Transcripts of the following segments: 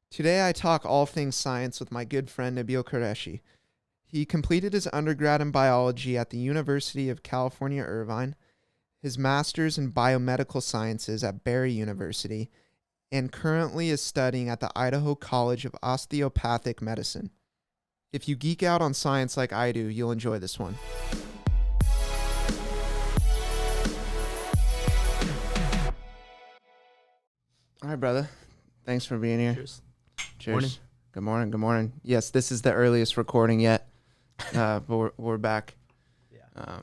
Today I talk all things science with my good friend Nabeel Quershi. He completed his undergrad in biology at the University of California, Irvine, his master's in biomedical sciences at Barry University, and currently is studying at the Idaho College of Osteopathic Medicine. If you geek out on science like I do, you'll enjoy this one. All right, brother. Thanks for being here. Cheers. Cheers. Morning. Good morning. Good morning. Yes, this is the earliest recording yet, but we're back. Yeah.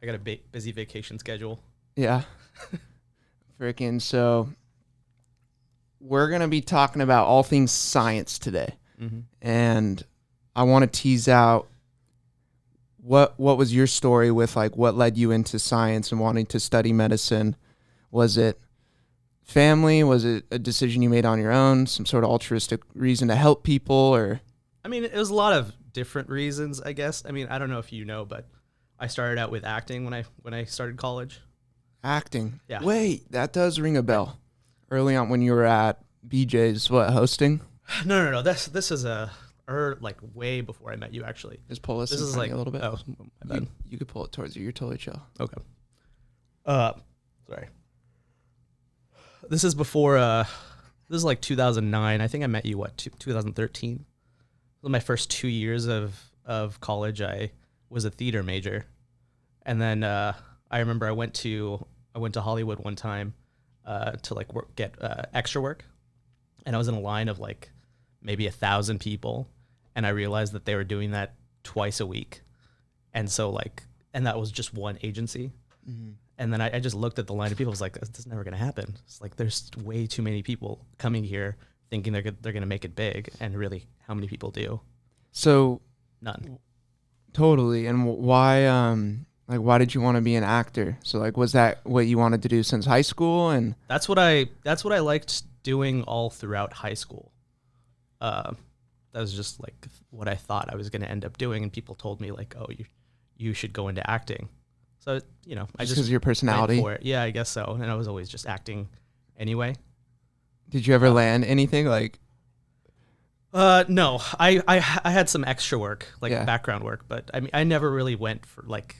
I got a busy vacation schedule. Yeah. Freaking. So we're going to be talking about all things science today. Mm-hmm. And I want to tease out what was your story with like what led you into science and wanting to study medicine? Was it family? Was it a decision you made on your own? Some sort of altruistic reason to help people? Or I mean, it was a lot of different reasons, I guess. I mean, I don't know if you know, but I started out with acting when I started college. acting? Yeah. Wait, that does ring a bell. Early on when you were at BJ's, hosting? No. This is like way before I met you, actually. Just pull this This in is front of like you a little bit. Oh, my bad. You could pull it towards you. You're totally chill. Okay. Sorry. This is before. This is like 2009. I think I met you 2013. This was my first 2 years of college. I was a theater major, and then I remember I went to Hollywood one time to like get extra work, and I was in a line of like maybe 1,000 people, and I realized that they were doing that twice a week, and that was just one agency. Mm-hmm. And then I just looked at the line of people. I was like, this is never going to happen. It's like there's way too many people coming here thinking they're going to make it big. And really, how many people do? So None. totally. And why did you want to be an actor? So like, was that what you wanted to do since high school? And That's what I liked doing all throughout high school. That was just like what I thought I was going to end up doing. And people told me like, oh, you should go into acting. So, I just because of your personality. went for it. Yeah, I guess so. And I was always just acting anyway. Did you ever land anything like? No, I had some extra work, like Yeah. background work, but I mean, I never really went for like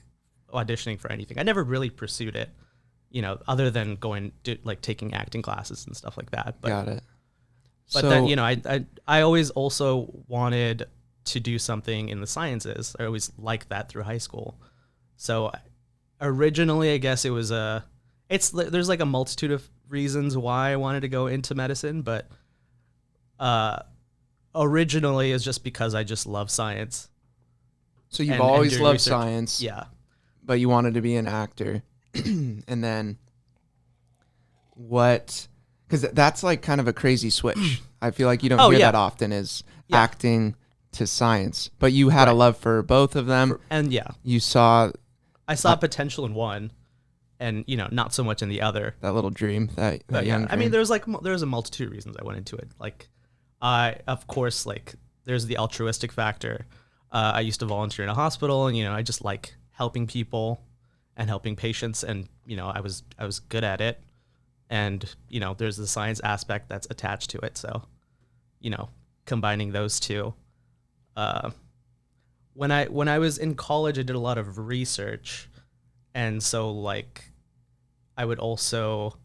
auditioning for anything. I never really pursued it, other than taking acting classes and stuff like that. But, Got it. But So, then, I always also wanted to do something in the sciences. I always liked that through high school. So originally, I guess it was there's like a multitude of reasons why I wanted to go into medicine, but originally it's just because I just love science. So you've and always doing loved research. science, Yeah. but you wanted to be an actor. And then what? Because that's like kind of a crazy switch. I feel like you don't hear yeah. that often is Yeah. acting to science, but you had a Right. love for both of them. And yeah, You saw I saw potential in one and, not so much in the other. that little dream, that But young yeah, dream. I mean, there's a multitude of reasons I went into it. Like, of course, like there's the altruistic factor. I used to volunteer in a hospital, and I just like helping people and helping patients, and I was good at it. And there's the science aspect that's attached to it. So, combining those two. When I was in college, I did a lot of research, and so like I would also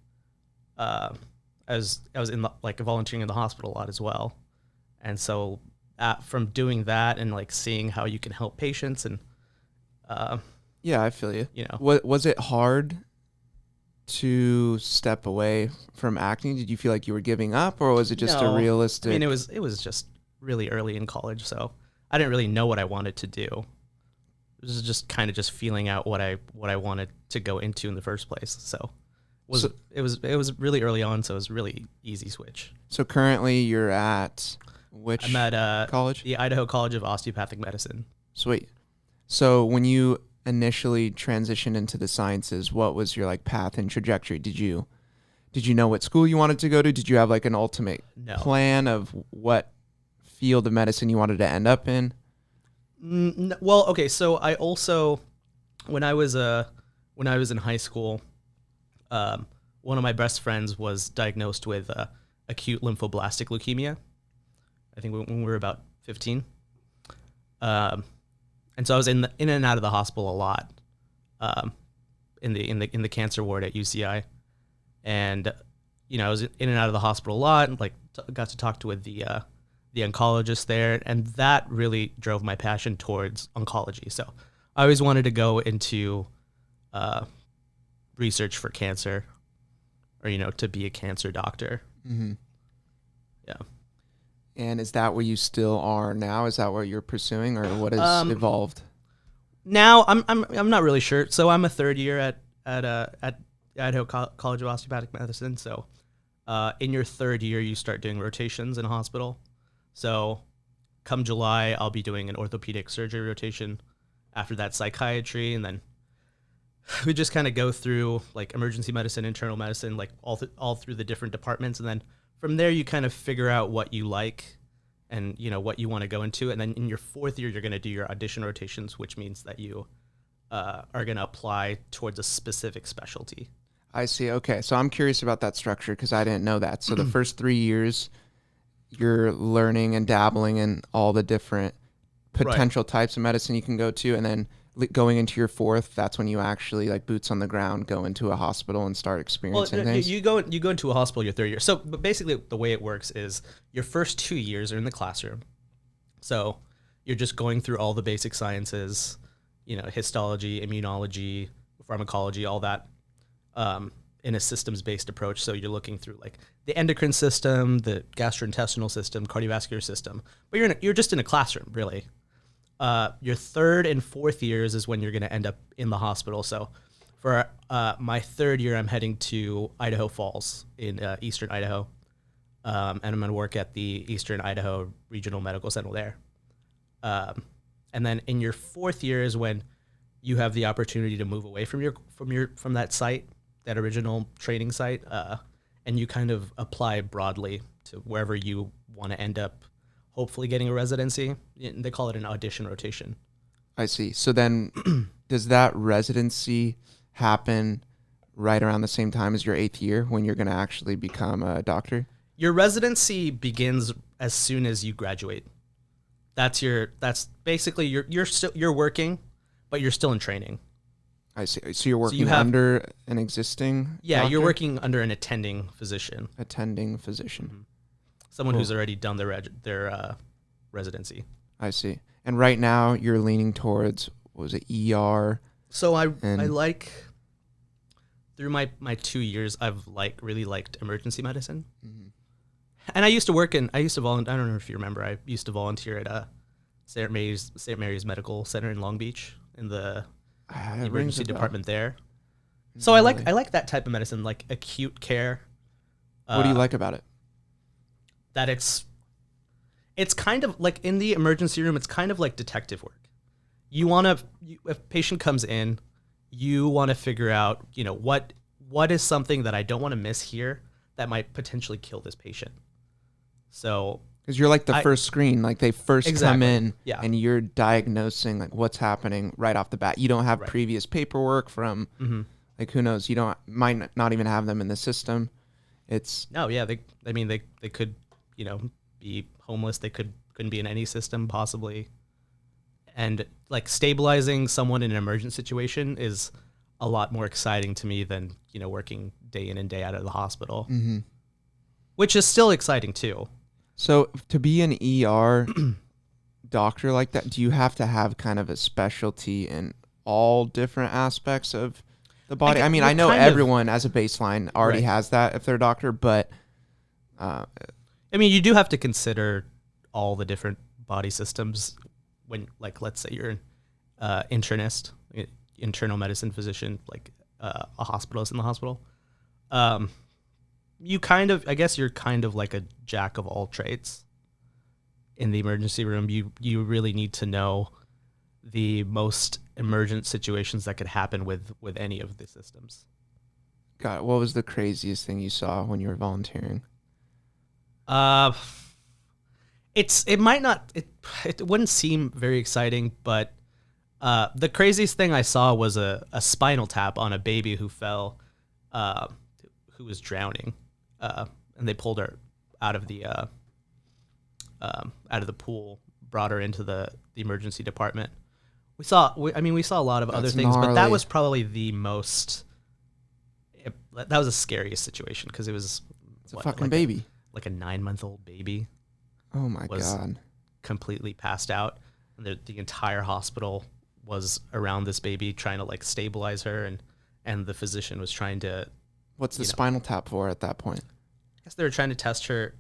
as I was in volunteering in the hospital a lot as well, and so from doing that and like seeing how you can help patients and yeah, I feel you. you know Was it hard to step away from acting? Did you feel like you were giving up, or was it just No. a realistic? I mean, it was just really early in college, so I didn't really know what I wanted to do. It was just kind of just feeling out what I wanted to go into in the first place. So it was really early on, so it was really easy switch. So currently you're at which I'm at college? the Idaho College of Osteopathic Medicine. Sweet. So when you initially transitioned into the sciences, what was your like path and trajectory? Did you know what school you wanted to go to? Did you have like an ultimate No. plan of what field of medicine you wanted to end up in? Well, okay, so I also when I was in high school, one of my best friends was diagnosed with acute lymphoblastic leukemia, I think when we were about 15. And so I was in and out of the hospital a lot, in the cancer ward at UCI, and I was in and out of the hospital a lot, and got to talk to with the oncologist there, and that really drove my passion towards oncology. So I always wanted to go into research for cancer, or to be a cancer doctor. Mm-hmm. Yeah. And is that what you still are now? Is that what you're pursuing, or what has evolved? Now I'm not really sure. So I'm a third year at Idaho College of Osteopathic Medicine. So in your third year, you start doing rotations in a hospital. So come July, I'll be doing an orthopedic surgery rotation. After that, psychiatry, and then we just kind of go through like emergency medicine, internal medicine, like all through the different departments, and then from there you kind of figure out what you like and what you want to go into. And then in your fourth year, you're going to do your audition rotations, which means that you are going to apply towards a specific specialty. I see. Okay. So I'm curious about that structure because I didn't know that. So the first 3 years, you're learning and dabbling in all the different potential types of medicine you can go to. And then going into your fourth, that's when you actually, like, boots on the ground, go into a hospital and start experiencing things. You go into a hospital your third year. So but basically the way it works is your first 2 years are in the classroom. So you're just going through all the basic sciences, histology, immunology, pharmacology, all that, in a systems-based approach. So you're looking through like the endocrine system, the gastrointestinal system, cardiovascular system, but you're just in a classroom, really. Your third and fourth years is when you're going to end up in the hospital. So for my third year, I'm heading to Idaho Falls in eastern Idaho, and I'm going to work at the Eastern Idaho Regional Medical Center there. And then in your fourth year is when you have the opportunity to move away from that site, that original training site, and you kind of apply broadly to wherever you want to end up, hopefully getting a residency. They call it an audition rotation. I see. So then does that residency happen right around the same time as your 8th year when you're going to actually become a doctor? Your residency begins as soon as you graduate. That's basically you're working, but you're still in training. I see. So you're working under an existing doctor? You're working under an attending physician. Attending physician. Mm-hmm. Someone who's already done their residency. I see. And right now you're leaning towards, what was it, ER? So I like, through my 2 years, I've really liked emergency medicine. Mm-hmm. And I used to volunteer. I don't know if you remember, I used to volunteer at St. Mary's Medical Center in Long Beach in the emergency department there. So I like that type of medicine, like acute care. What do you like about it? That it's kind of like in the emergency room, it's kind of like detective work. If a patient comes in, you want to figure out, what is something that I don't want to miss here that might potentially kill this patient. So, because you're like the first screen, like they first come in, yeah, and you're diagnosing like what's happening right off the bat. You don't have previous paperwork from, like, who knows? You might not even have them in the system. It's they could, be homeless. They couldn't be in any system possibly. And like stabilizing someone in an emergent situation is a lot more exciting to me than, working day in and day out of the hospital, which is still exciting too. So to be an ER doctor like that, do you have to have kind of a specialty in all different aspects of the body? I mean, I know everyone as a baseline already has that if they're a doctor, but you do have to consider all the different body systems when, like, let's say you're an internist, internal medicine physician, like a hospitalist in the hospital. You're kind of like a jack of all trades in the emergency room. You really need to know the most emergent situations that could happen with any of the systems. God, what was the craziest thing you saw when you were volunteering? It wouldn't seem very exciting, but the craziest thing I saw was a spinal tap on a baby who fell, who was drowning, and they pulled her out of the out of the pool, brought her into the emergency department. We saw a lot of other things, but that gnarly. was probably the most. That was the scariest situation because it was It's a fucking baby. like a 9-month-old baby. Oh my was God. completely passed out, and the entire hospital was around this baby trying to like stabilize her, and the physician was trying to. What's the spinal tap for at that point? I guess they were trying to test her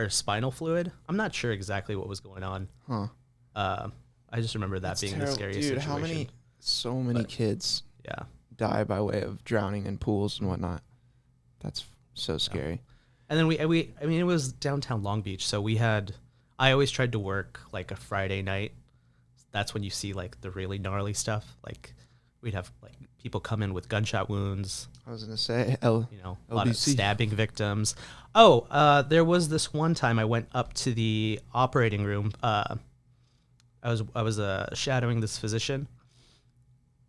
spinal fluid. I'm not sure exactly what was going on. Huh. I just remember that being the scariest Dude, situation. So many kids Yeah. die by way of drowning in pools and whatnot. That's so scary. And then it was downtown Long Beach, so I always tried to work like a Friday night. That's when you see like the really gnarly stuff. Like we'd have like people come in with gunshot wounds. I was gonna say, A lot of LBC. stabbing victims. Oh, there was this one time I went up to the operating room. I was shadowing this physician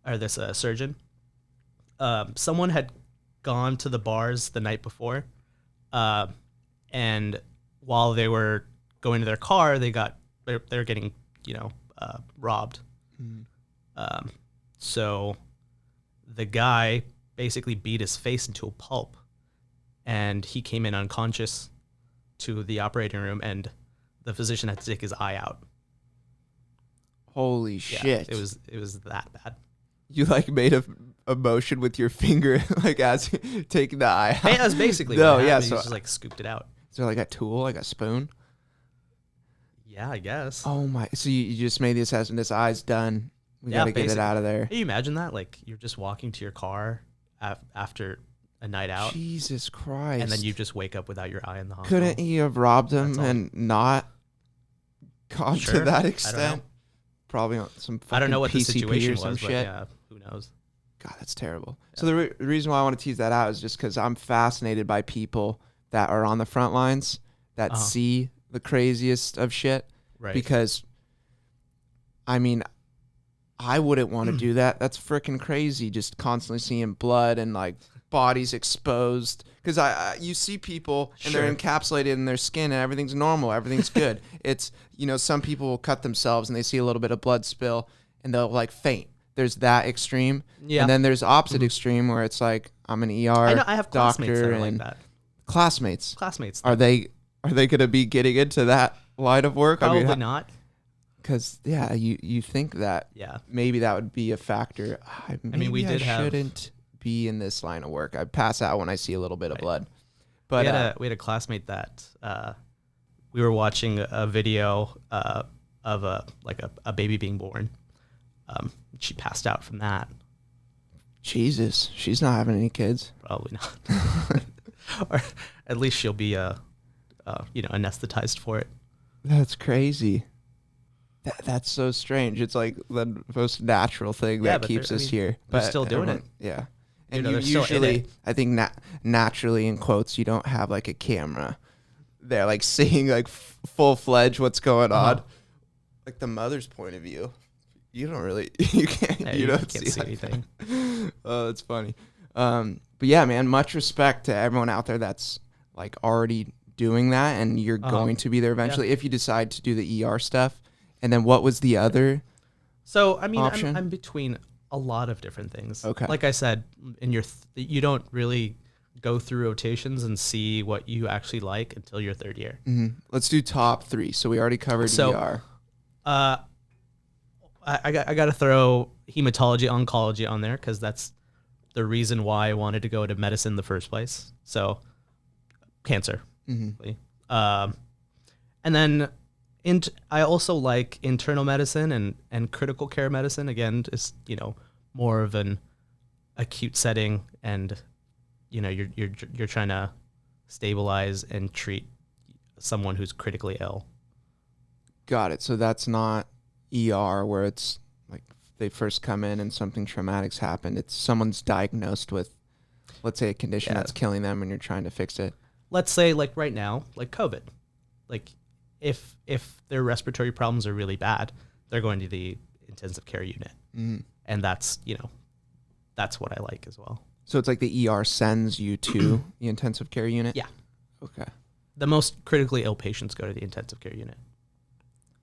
or this surgeon. Someone had gone to the bars the night before, and while they were going to their car, they were getting robbed. So the guy basically beat his face into a pulp, and he came in unconscious to the operating room, and the physician had to take his eye out. Holy Yeah, shit! it was that bad. You like made a motion with your finger, like as you taking the eye out. Hey, that's basically No, what happened. yeah, He so- just like scooped it out. Is there like a tool, like a spoon? Yeah, I guess. Oh my! So you just made the assessment. This eye's done. We Yeah, gotta get it basically. out of there. Can you imagine that? Like you're just walking to your car after a night out, Jesus Christ! and then you just wake up without your eye in the hospital. couldn't you have robbed him That's all. and not gone Sure. to that I don't extent? know. Probably on some. I don't know what the PCP situation or some was, but shit. yeah, who knows? God, that's terrible. So the reason why I want to tease that out is just because I'm fascinated by people that are on the front lines that see the craziest of shit. Right. Because, I mean, I wouldn't want to do that. That's freaking crazy. Just constantly seeing blood and like bodies exposed. Because you see people and they're Sure. encapsulated in their skin and everything's normal. Everything's good. It's, some people will cut themselves and they see a little bit of blood spill and they'll like faint. There's that extreme. Yeah. And then there's opposite extreme where it's like, I'm an ER I know I have classmates doctor that are like and that. classmates. Classmates. Are they going to be getting into that line of work? Probably not. Because you think that Yeah. maybe that would be a factor. Maybe we did have- shouldn't be in this line of work. I pass out when I see a little bit of Right. blood. But we had a classmate that we were watching a video of a baby being born. She passed out from that. Jesus, she's not having any kids. Probably not. Or at least she'll be anesthetized for it. That's crazy. That's so strange. It's like the most natural thing Yeah, that but keeps they're- I us mean, here. they're But still doing it. Yeah. And know, you they're still in usually, it. I think naturally in quotes, you don't have like a camera. They're like seeing like full-fledged what's going on. Like the mother's point of view. You don't really, you can't, Yeah, you don't can't see like anything. that. Oh, that's funny. But yeah, man, much respect to everyone out there that's like already doing that, and you're going to be there eventually if you decide to do the ER stuff. And then what was the other? So I mean, Option? I'm between a lot of different things. Okay. Like I said, you don't really go through rotations and see what you actually like until your third year. Let's do top 3. So we already covered So- ER. I got to throw hematology oncology on there because that's the reason why I wanted to go to medicine in the first place. So cancer. And then I also like internal medicine and critical care medicine. Again, is more of an acute setting, and you're trying to stabilize and treat someone who's critically ill. Got it. So that's not ER where it's like they first come in and something traumatic's happened. It's someone's diagnosed with, let's say, a condition that's killing them and you're trying to fix it. Let's say like right now, like COVID, like if their respiratory problems are really bad, they're going to the intensive care unit. And that's what I like as well. So it's like the ER sends you to the intensive care unit? Yeah. Okay. the most critically ill patients go to the intensive care unit.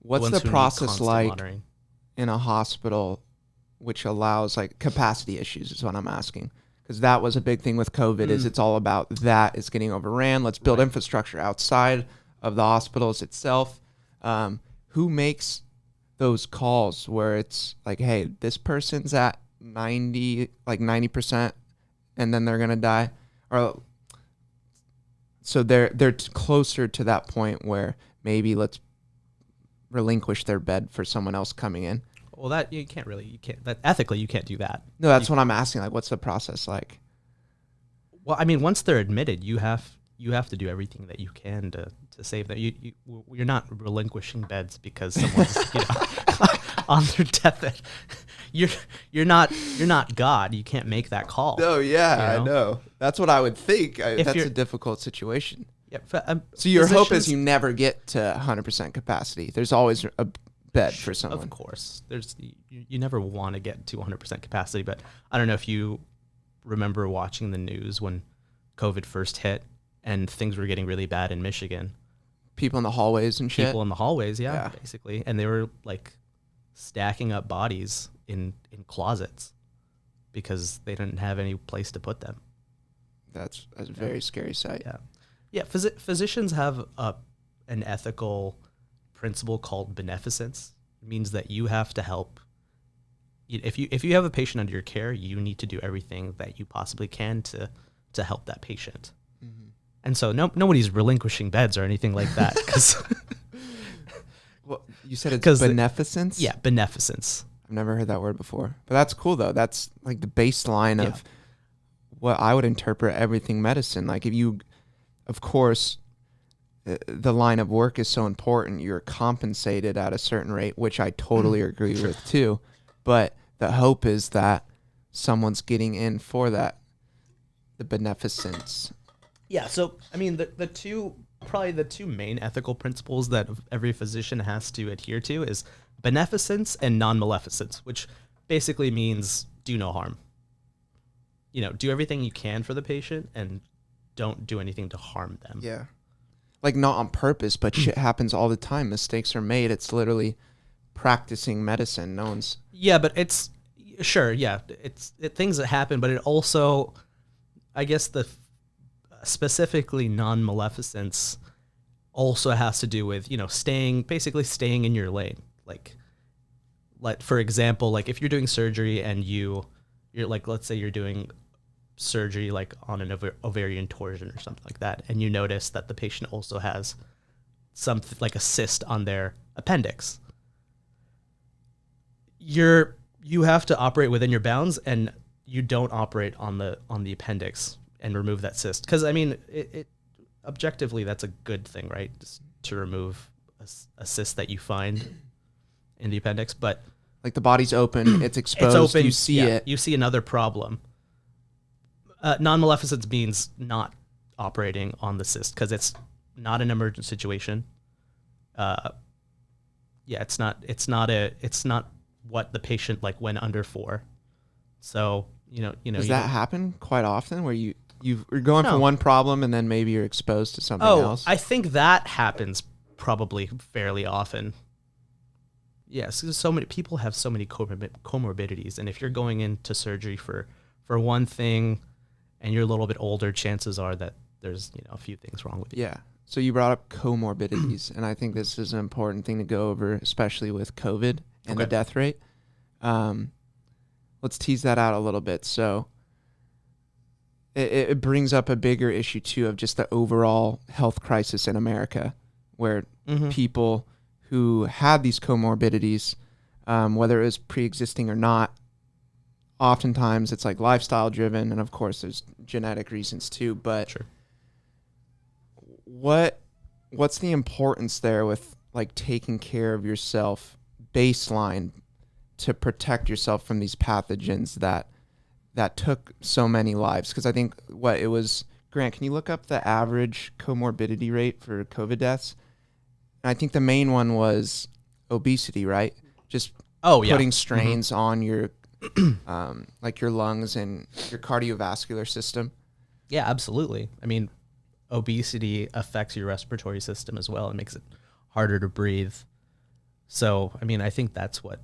What's ones the who need process constant like monitoring. in a hospital which allows like capacity issues is what I'm asking? Because that was a big thing with COVID is it's all about that is getting overran. Let's build infrastructure outside of the hospitals itself. Who makes those calls where it's like, hey, this person's at 90%, and then they're gonna die, or so they're closer to that point where maybe let's relinquish their bed for someone else coming in. Well, that ethically you can't do that. No, that's what I'm asking. Like, what's the process like? Well, I mean, once they're admitted, you have to do everything that you can to save them. You're not relinquishing beds because someone's on their deathbed. You're not God. You can't make that call. No, yeah, I know. That's what I would think. That's a difficult situation. Yeah. So your hope is you never get to 100% capacity. There's always a bed for someone. Of course, you never want to get to 100% capacity. But I don't know if you remember watching the news when COVID first hit and things were getting really bad in Michigan. People in the hallways and shit. People in the hallways, yeah, basically, and they were like stacking up bodies in closets because they didn't have any place to put them. That's a very scary sight. Yeah. Physicians have an ethical principle called beneficence. It means that you have to help. If you have a patient under your care, you need to do everything that you possibly can to help that patient. Mm-hmm. And so nobody's relinquishing beds or anything like that. Cause well, you said it's beneficence? Yeah, beneficence. I've never heard that word before. But that's cool, though. That's like the baseline of what I would interpret everything medicine. Like if you, of course, the line of work is so important. You're compensated at a certain rate, which I totally agree with too. But the hope is that someone's getting in for that, the beneficence. Yeah. So, I mean, the two main ethical principles that every physician has to adhere to is beneficence and non-maleficence, which basically means do no harm. Do everything you can for the patient and don't do anything to harm them. Yeah. Like not on purpose, but shit happens all the time. Mistakes are made. It's literally practicing medicine. No one's... Yeah, but it's... Sure, yeah. It's things that happen, but it also... I guess the specifically non-maleficence also has to do with, staying in your lane. Like for example, like if you're doing surgery and you're like, let's say you're doing surgery like on an ovarian torsion or something like that, and you notice that the patient also has something like a cyst on their appendix. You have to operate within your bounds, and you don't operate on the appendix and remove that cyst. Because I mean, it objectively that's a good thing, right? Just to remove a cyst that you find in the appendix, but like the body's open, it's exposed, it's open, you see it. You see another problem. Non-maleficence means not operating on the cyst because it's not an emergent situation. It's not what the patient like went under for. So does that happen quite often where you're going for one problem and then maybe you're exposed to something else? I think that happens probably fairly often. Yes, so many people have so many comorbidities, and if you're going into surgery for one thing and you're a little bit older, chances are that there's a few things wrong with you. Yeah. So you brought up comorbidities, and I think this is an important thing to go over, especially with COVID and the death rate. Let's tease that out a little bit. So it brings up a bigger issue too of just the overall health crisis in America, where people who had these comorbidities, whether it was pre-existing or not, oftentimes it's like lifestyle driven, and of course there's genetic reasons too, but sure. What's the importance there with like taking care of yourself baseline to protect yourself from these pathogens that took so many lives? Because I think Grant, can you look up the average comorbidity rate for COVID deaths? And I think the main one was obesity, right? Just putting strains on your like your lungs and your cardiovascular system. Yeah, absolutely. I mean, obesity affects your respiratory system as well and makes it harder to breathe. So, I mean, I think that's what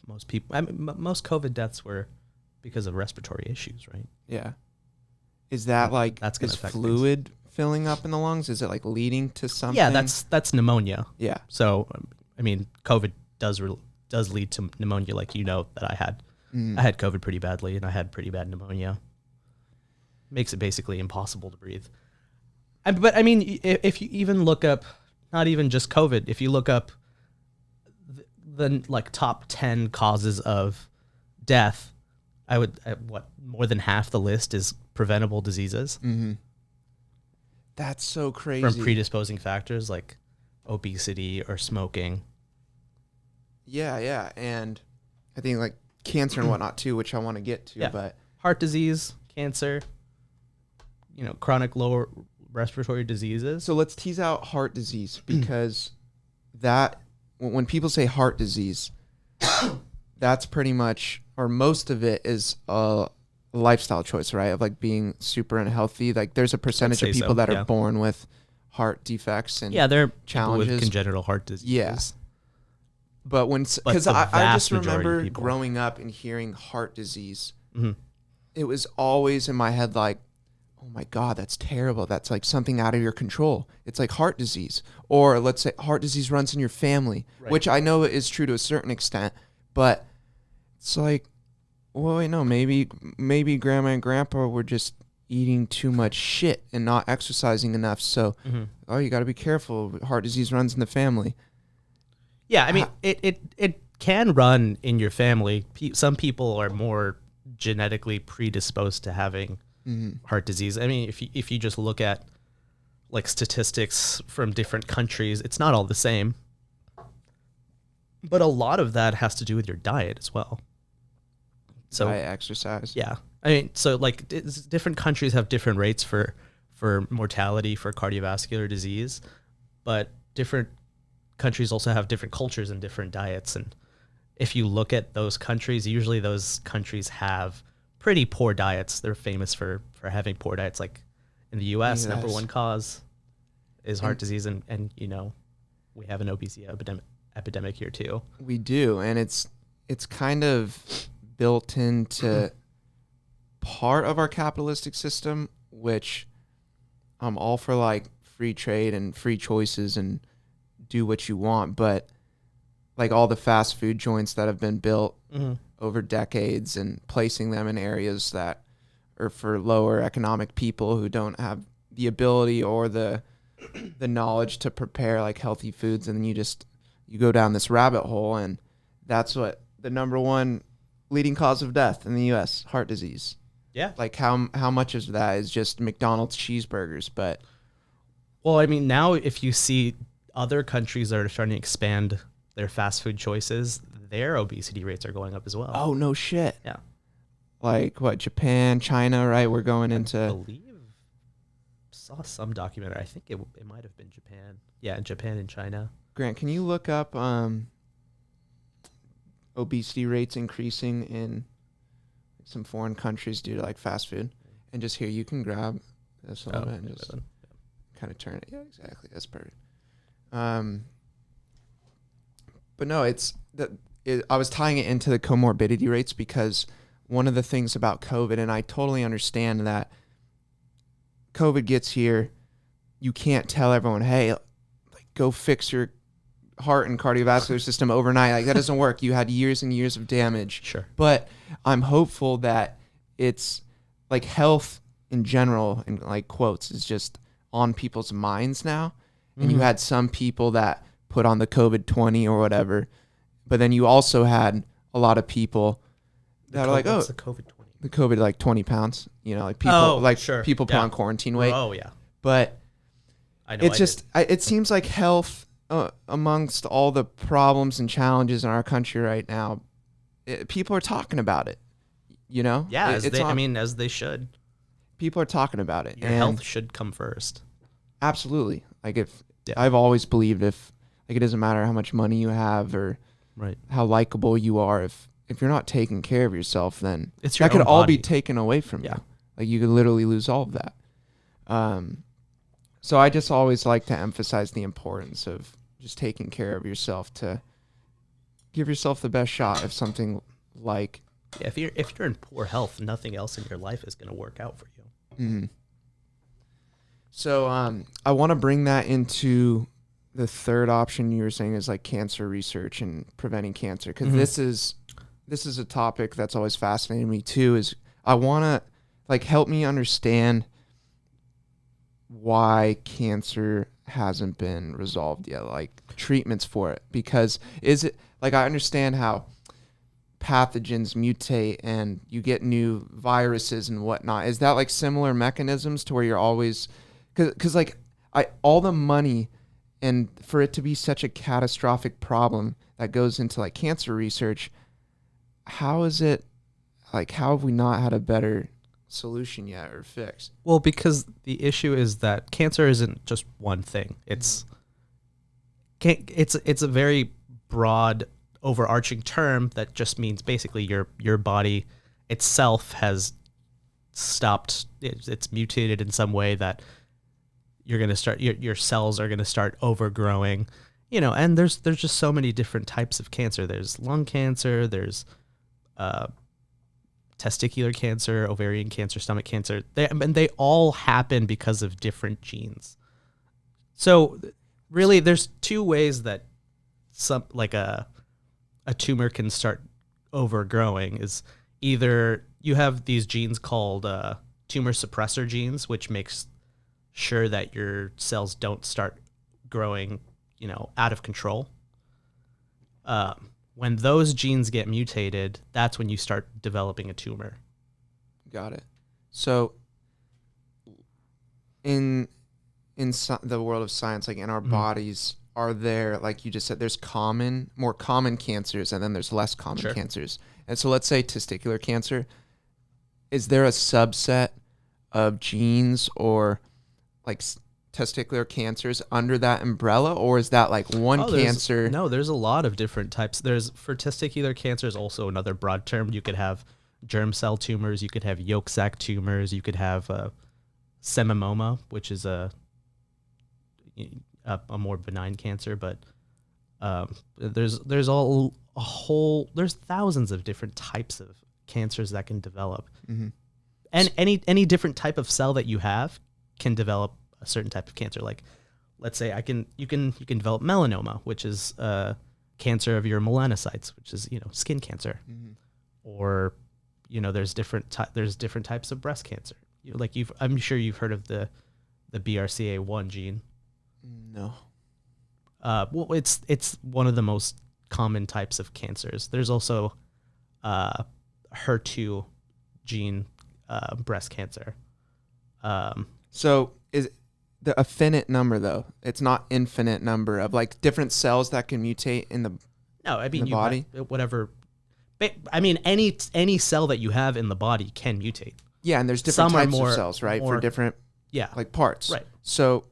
most people, I mean, most COVID deaths were because of respiratory issues, right? Yeah. Is that like, That's gonna is affect fluid filling up in the lungs? Is it like leading to something? Yeah, that's pneumonia. Yeah. So, I mean, COVID does lead to pneumonia, like that I had. Mm. I had COVID pretty badly, and I had pretty bad pneumonia. Makes it basically impossible to breathe. But I mean, if you even look up, not even just COVID, if you look up the like top 10 causes of death, more than half the list is preventable diseases. Mm-hmm. That's so crazy. From predisposing factors like obesity or smoking. Yeah, and I think like cancer and whatnot too, which I want to get to. Yeah. But heart disease, cancer, chronic lower respiratory diseases. so let's tease out heart disease, because that when people say heart disease, that's pretty much, or most of it is a lifestyle choice, right? Of like being super unhealthy. Like there's a percentage of people that are born with heart defects and there are challenges people with congenital heart disease. Yeah. But because I just remember growing up and hearing heart disease, it was always in my head like, oh my God, that's terrible. That's like something out of your control. It's like heart disease. Or let's say heart disease runs in your family, which I know is true to a certain extent. But it's like, well, wait, no, maybe grandma and grandpa were just eating too much shit and not exercising enough. So, you got to be careful. Heart disease runs in the family. Yeah, I mean, it can run in your family. Some people are more genetically predisposed to having heart disease. I mean, if you just look at like statistics from different countries, it's not all the same. But a lot of that has to do with your diet as well. So diet, exercise. Yeah. I mean, so like different countries have different rates for mortality for cardiovascular disease, but different countries also have different cultures and different diets. And if you look at those countries, usually those countries have pretty poor diets. They're famous for having poor diets. Like in the US, number one cause is heart disease. And we have an obesity epidemic here too. We do. And it's kind of built into part of our capitalistic system, which I'm all for like free trade and free choices and do what you want, but like all the fast food joints that have been built over decades and placing them in areas that are for lower economic people who don't have the ability or the knowledge to prepare like healthy foods, and then you go down this rabbit hole, and that's what the number one leading cause of death in the US, heart disease. Yeah. Like how much of that is just McDonald's cheeseburgers? But well, I mean, now if you see other countries that are starting to expand their fast food choices, their obesity rates are going up as well. Oh, no shit. Yeah. Like what, Japan, China, right? We're going into... I believe saw some documentary. I think it might have been Japan. Yeah, Japan and China. Grant, can you look up obesity rates increasing in some foreign countries due to like fast food? And just here, you can grab this a little bit and just kind of turn it. Yeah, exactly. That's perfect. But no, I was tying it into the comorbidity rates, because one of the things about COVID, and I totally understand that COVID gets here, you can't tell everyone, hey, like, go fix your heart and cardiovascular system overnight. Like that doesn't work. You had years and years of damage. Sure. But I'm hopeful that it's like health in general, and like quotes, is just on people's minds now. And you had some people that put on the COVID-20 or whatever, but then you also had a lot of people that are like, oh, the COVID-20. The COVID, like 20 pounds, like people, people put on quarantine weight. Oh yeah. But I know. It seems like health, amongst all the problems and challenges in our country right now, people are talking about it, Yeah, as they should. People are talking about it. Your health should come first. Absolutely. Like I've always believed if like it doesn't matter how much money you have or how likable you are, if you're not taking care of yourself, then that could all be taken away from you. Like you could literally lose all of that. So I just always like to emphasize the importance of just taking care of yourself to give yourself the best shot of something like. Yeah, if you're in poor health, nothing else in your life is going to work out for you. Mm-hmm. So I want to bring that into the third option you were saying is like cancer research and preventing cancer, because this is a topic that's always fascinated me too. Is I want to like help me understand why cancer hasn't been resolved yet, like treatments for it, because is it like I understand how pathogens mutate and you get new viruses and whatnot. Is that like similar mechanisms to where you're always because like all the money and for it to be such a catastrophic problem that goes into like cancer research, how is it like how have we not had a better solution yet or fix? Well, because the issue is that cancer isn't just one thing. It's a very broad overarching term that just means basically your body itself has stopped, it's mutated in some way that you're going to start your cells are going to start overgrowing, and there's just so many different types of cancer. There's lung cancer, there's testicular cancer, ovarian cancer, stomach cancer. They all happen because of different genes. So really there's two ways that a tumor can start overgrowing. Is either you have these genes called tumor suppressor genes, which makes sure that your cells don't start growing, out of control. When those genes get mutated, that's when you start developing a tumor. Got it. So in the world of science, like in our bodies, are there, like you just said, there's more common cancers and then there's less common cancers. And so let's say testicular cancer, is there a subset of genes or like testicular cancers under that umbrella, or is that like one cancer? No, there's a lot of different types. For testicular cancer is also another broad term. You could have germ cell tumors, you could have yolk sac tumors, you could have seminoma, which is a more benign cancer, but there's thousands of different types of cancers that can develop, and any different type of cell that you have can develop a certain type of cancer. Like, let's say you can develop melanoma, which is cancer of your melanocytes, which is skin cancer, or there's different types of breast cancer. I'm sure you've heard of the BRCA1 gene. No. Well, it's one of the most common types of cancers. There's also HER2 gene breast cancer. So is a finite number though? It's not infinite number of like different cells that can mutate in the body. Whatever. I mean, any cell that you have in the body can mutate. Yeah, and there's different types of cells, right? For different like parts. Right. So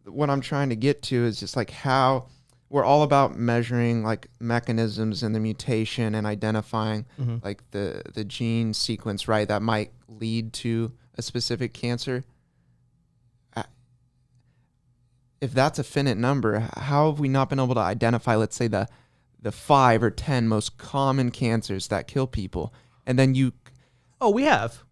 what I'm trying to get to is just like how we're all about measuring like mechanisms in the mutation and identifying like the gene sequence, right, that might lead to a specific cancer. If that's a finite number, how have we not been able to identify, let's say, the 5 or 10 most common cancers that kill people? And then we have.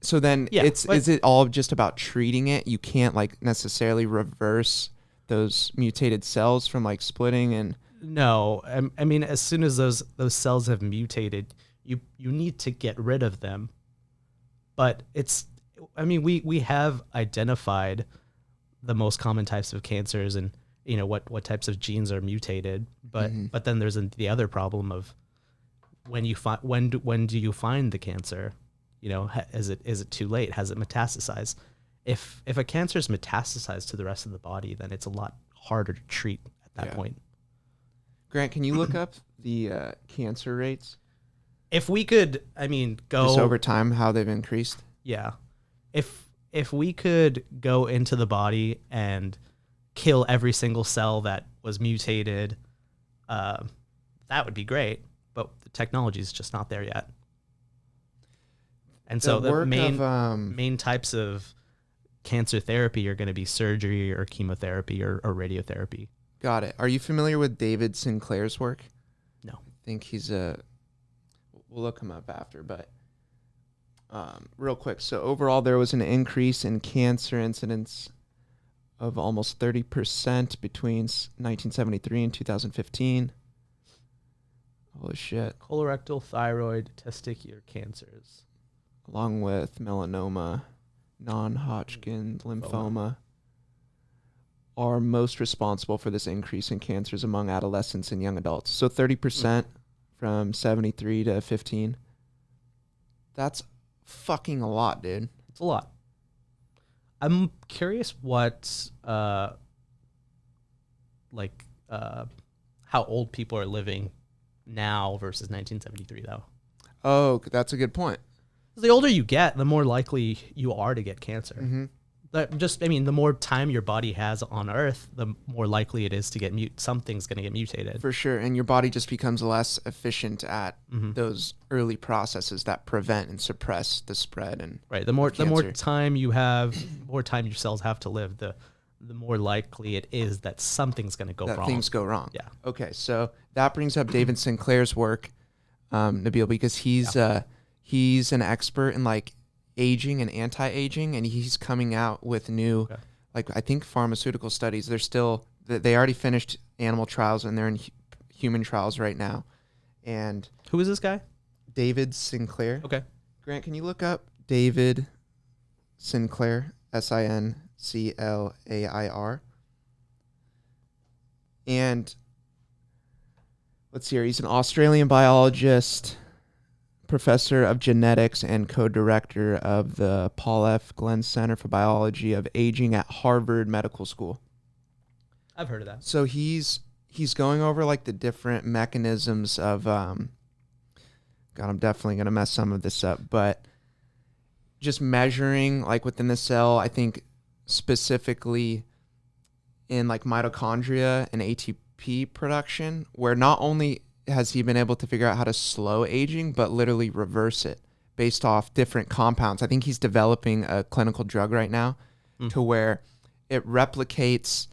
So then is it all just about treating it? You can't like necessarily reverse those mutated cells from like splitting and... No, I mean, as soon as those cells have mutated, you need to get rid of them. But we have identified the most common types of cancers and what types of genes are mutated. But then there's the other problem of when do you find the cancer? Is it too late? Has it metastasized? If a cancer is metastasized to the rest of the body, then it's a lot harder to treat at that point. Grant, can you look up the cancer rates? If we could, go just over time, how they've increased. Yeah, if we could go into the body and kill every single cell that was mutated, that would be great. But the technology is just not there yet. And so the main types of cancer therapy are going to be surgery or chemotherapy or radiotherapy. Got it. Are you familiar with David Sinclair's work? No. I think he's a... We'll look him up after, but real quick. So overall, there was an increase in cancer incidence of almost 30% between 1973 and 2015. Holy shit. Colorectal, thyroid, testicular cancers. Along with melanoma, non-Hodgkin lymphoma, are most responsible for this increase in cancers among adolescents and young adults. So 30% from 73 to 15. That's fucking a lot, dude. It's a lot. I'm curious what, how old people are living now versus 1973, though. Oh, that's a good point. The older you get, the more likely you are to get cancer. Mm-hmm. The more time your body has on Earth, the more likely it is to get something's going to get mutated. For sure. And your body just becomes less efficient at those early processes that prevent and suppress the spread. And right. The more time you have, more time your cells have to live, the more likely it is that something's going to go wrong. That things go wrong. Yeah. Okay. So that brings up David Sinclair's work, Nabeel, because he's an expert in like aging and anti-aging, and he's coming out with new, like I think pharmaceutical studies. They already finished animal trials and they're in human trials right now. And who is this guy? David Sinclair. Okay. Grant, can you look up David Sinclair, Sinclair? And let's see here. He's an Australian biologist, professor of genetics and co-director of the Paul F. Glenn Center for Biology of Aging at Harvard Medical School. I've heard of that. So he's going over like the different mechanisms of God, I'm definitely going to mess some of this up, but just measuring like within the cell, I think specifically in like mitochondria and ATP production, where not only has he been able to figure out how to slow aging, but literally reverse it based off different compounds. I think he's developing a clinical drug right now to where it replicates,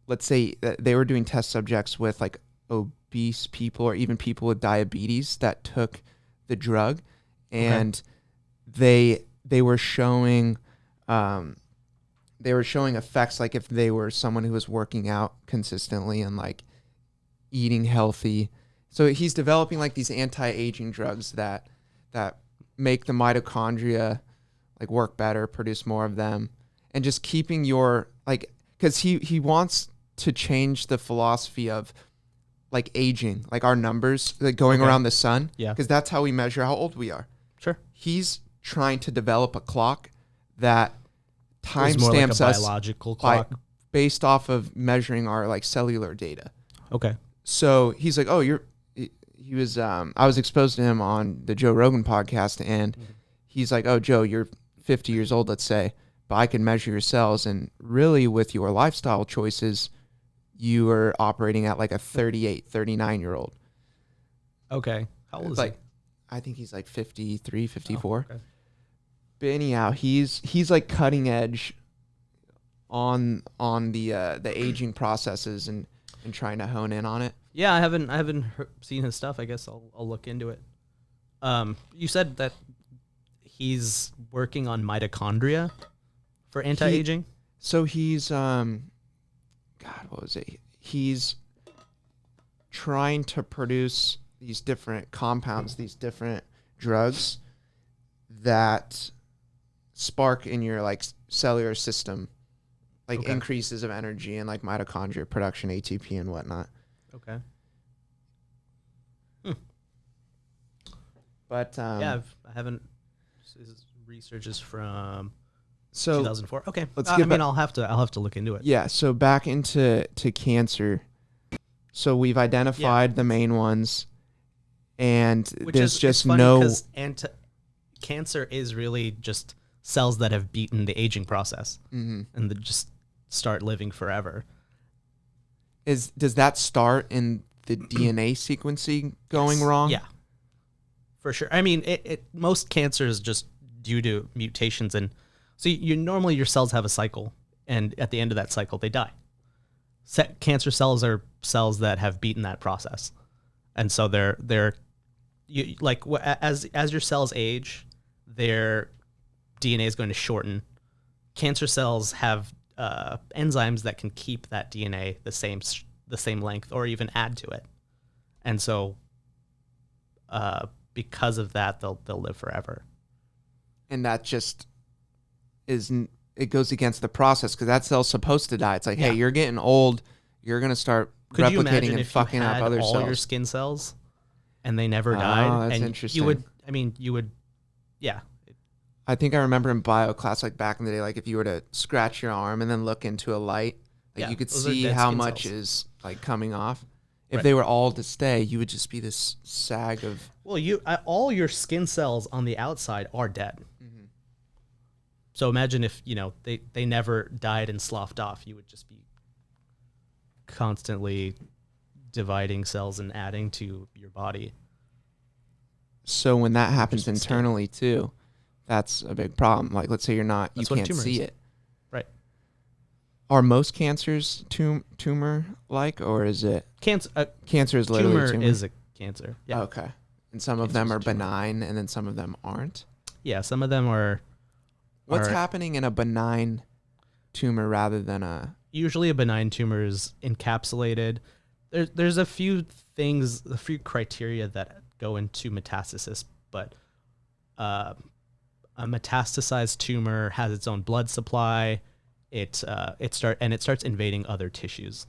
let's say they were doing test subjects with like obese people or even people with diabetes that took the drug, and they were showing effects like if they were someone who was working out consistently and like eating healthy. So he's developing like these anti-aging drugs that make the mitochondria like work better, produce more of them, and just keeping your like, because he wants to change the philosophy of like aging, like our numbers, like going around the sun. Yeah. Because that's how we measure how old we are. Sure. He's trying to develop a clock that like timestamps us biological clock based off of measuring our like cellular data. Okay. So he's like, I was exposed to him on the Joe Rogan podcast, and he's like, oh, Joe, you're 50 years old, let's say, but I can measure your cells, and really with your lifestyle choices, you are operating at like a 38, 39-year-old. Okay. How old is he? I think he's like 53, 54. Oh, okay. But anyhow, he's like cutting edge on the aging processes and trying to hone in on it. Yeah, I haven't seen his stuff. I guess I'll look into it. You said that he's working on mitochondria for anti-aging. So he's God, what was it? He's trying to produce these different compounds, these different drugs that spark in your like cellular system, like increases of energy and like mitochondria production, ATP and whatnot. Okay. But I haven't. His research is from 2004. Okay. I'll have to look into it. Yeah. So back into cancer. So we've identified the main ones, and there's just no. Cancer is really just cells that have beaten the aging process, and that just start living forever. Does that start in the DNA sequencing going wrong? Yeah, for sure. I mean, most cancer is just due to mutations in So normally your cells have a cycle, and at the end of that cycle, they die. Cancer cells are cells that have beaten that process, and so as your cells age, their DNA is going to shorten. Cancer cells have enzymes that can keep that DNA the same length or even add to it, and so because of that, they'll live forever. And that just it goes against the process because that cell's supposed to die. It's like, hey, you're getting old. You're going to start replicating and fucking up other cells. All your skin cells and they never died. Oh, that's interesting. You would, yeah. I think I remember in bio class, like back in the day, like if you were to scratch your arm and then look into a light, like you could see how much is like coming off. If they were all to stay, you would just be this sag of. Well, all your skin cells on the outside are dead. Mm-hmm. So imagine if they never died and sloughed off. You would just be constantly dividing cells and adding to your body. So when that happens internally too, that's a big problem. Like let's say you can't see it. Right. Are most cancers tumor-like, or is it cancer? Cancer is literally tumor. Tumor Is a cancer. Yeah. Okay. And some of them are benign, and then some of them aren't. Yeah, some of them are. What's happening in a benign tumor rather than a? Usually, a benign tumor is encapsulated. There's a few criteria that go into metastasis, but a metastasized tumor has its own blood supply. It starts invading other tissues.